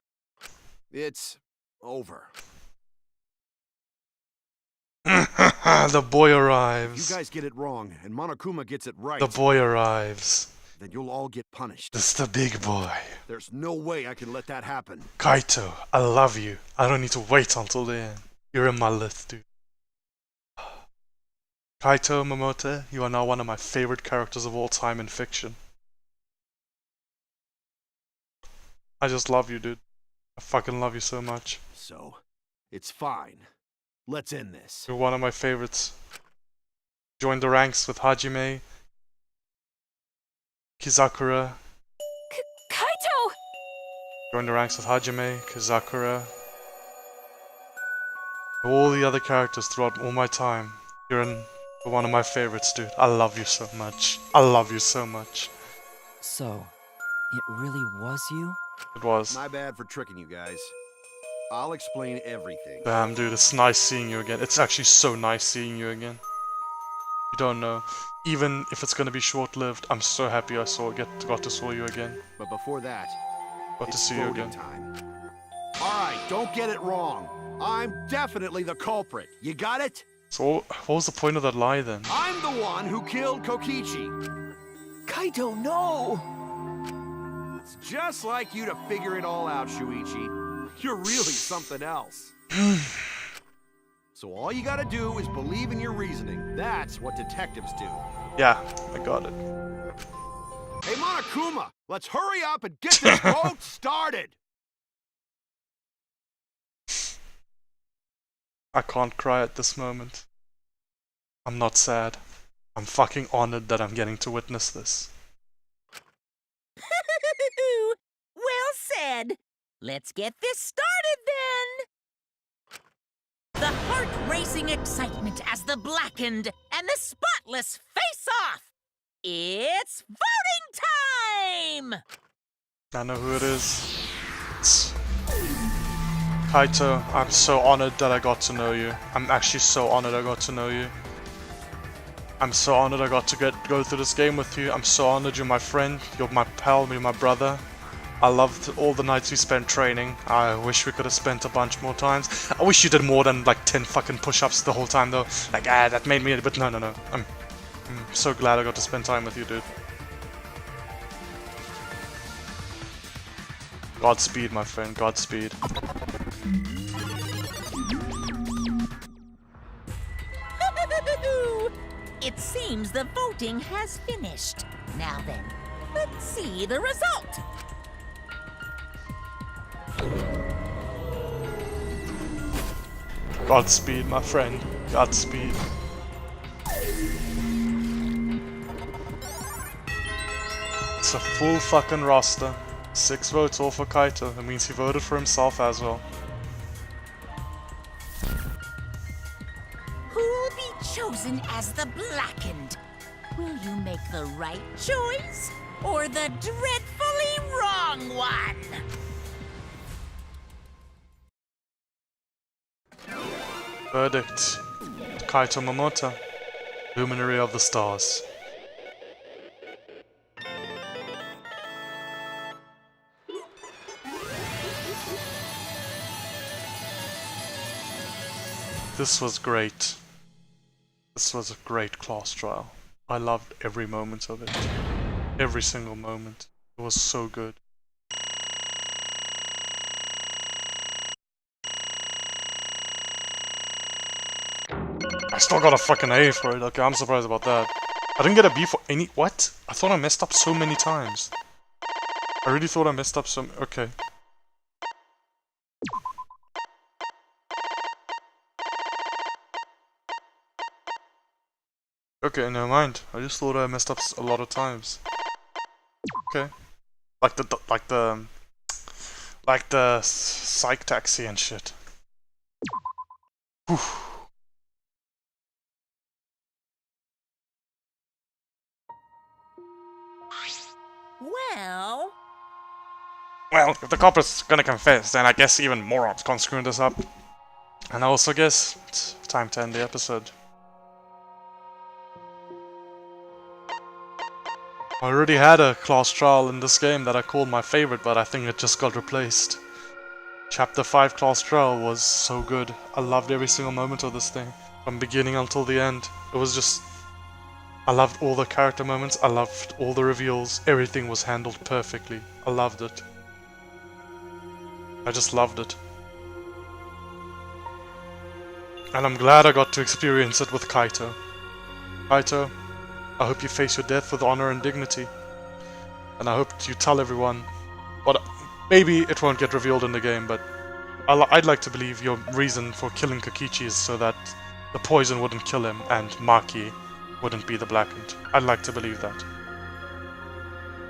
It's over. The boy You arrives. guys get it wrong, and Monokuma gets it right. The boy arrives. Then you'll all get punished. It's the big boy. There's no way I can let that happen. Kaito, I love you. I don't need to wait until the end. You're in my list, dude. Kaito Momote, you are now one of my favorite characters of all time in fiction. I just love you, dude. I fucking love you so much. So, it's fine. Let's end this. You're one of my favorites. Join the ranks with Hajime, Kizakura. Kaito! Join the ranks with Hajime, Kizakura. All the other characters throughout all my time. You're one of my favorites, dude. I love you so much. I love you so much. So, it really was you? It was. My bad for tricking you guys. I'll explain everything. Damn, dude, it's nice seeing you again. It's actually so nice seeing you again. You don't know. Even if it's gonna be short-lived, I'm so happy I got to saw you again. But before that, Got to it's see you voting again. time. Alright, don't get it wrong. I'm definitely the culprit. You got it? So, what was the point of that lie then? I'm the one who killed Kokichi. Kaito, no! It's just like you to figure it all out, Shuichi. You're really something else. So all you gotta do is believe in your reasoning. That's what detectives do. Yeah, I got it. Hey, Monokuma, let's hurry up and get this vote started! I can't cry at this moment. I'm not sad. I'm fucking honored that I'm getting to witness this. Well said. Let's get this started then. The heart-racing excitement as the blackened and the spotless face off. It's voting time! I know who it is. It's Kaito. I'm so honored that I got to know you. I'm actually so honored I got to know you. I'm so honored I got to go through this game with you. I'm so honored you're my friend. You're my pal. You're my brother. I loved all the nights we spent training. I wish we could have spent a bunch more times. I wish you did more than like 10 fucking push-ups the whole time though. Like, that made me, but no. I'm so glad I got to spend time with you, dude. Godspeed, my friend. Godspeed. It seems the voting has finished. Now then, let's see the result. Godspeed, my friend. Godspeed. It's a full fucking roster. 6 votes all for Kaito. That means he voted for himself as well. Who'll be chosen as the blackened? Will you make the right choice or the dreadfully wrong one? Verdict. Kaito Momota, Luminary of the Stars. This was great. This was a great class trial. I loved every moment of it. Every single moment. It was so good. I still got a fucking A for it. Okay, I'm surprised about that. I didn't get a B for any— what? I thought I messed up so many times. I really thought I messed up some— okay. Okay, never mind. I just thought I messed up a lot of times. Okay. Like the psych taxi and shit. Whew. Well, if the cop is gonna confess, then I guess even morons can't screw this up. And I also guess it's time to end the episode. I already had a class trial in this game that I called my favorite, but I think it just got replaced. Chapter 5 class trial was so good. I loved every single moment of this thing, from beginning until the end. It was just... I loved all the character moments, I loved all the reveals, everything was handled perfectly. I loved it. I just loved it. And I'm glad I got to experience it with Kaito. Kaito, I hope you face your death with honor and dignity. And I hope you tell everyone. But maybe it won't get revealed in the game, but I'd like to believe your reason for killing Kokichi is so that the poison wouldn't kill him and Maki wouldn't be the blackened. I'd like to believe that.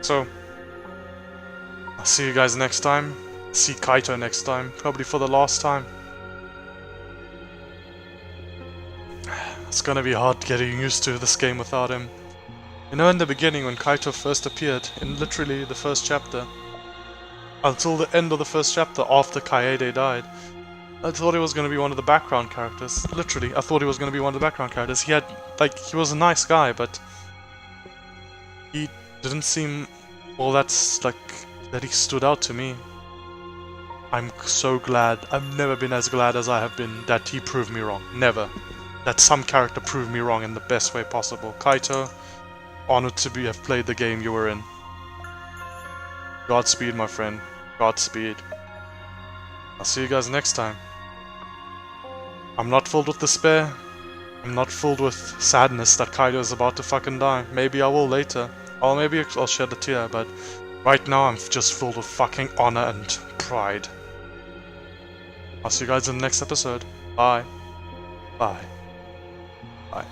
So, I'll see you guys next time. See Kaito next time, probably for the last time. It's gonna be hard getting used to this game without him. You know, in the beginning when Kaito first appeared, in literally the first chapter, until the end of the first chapter after Kaede died, I thought he was gonna be one of the background characters. Literally, I thought he was gonna be one of the background characters. He had, like, he was a nice guy, but he didn't seem, well, that's, like, that he stood out to me. I'm so glad. I've never been as glad as I have been that he proved me wrong. Never. That some character proved me wrong in the best way possible. Kaito, honored to have played the game you were in. Godspeed, my friend. Godspeed. I'll see you guys next time. I'm not filled with despair. I'm not filled with sadness that Kaito is about to fucking die. Maybe I will later. Or maybe I'll shed a tear, but right now I'm just filled with fucking honor and pride. I'll see you guys in the next episode. Bye. Bye. Bye.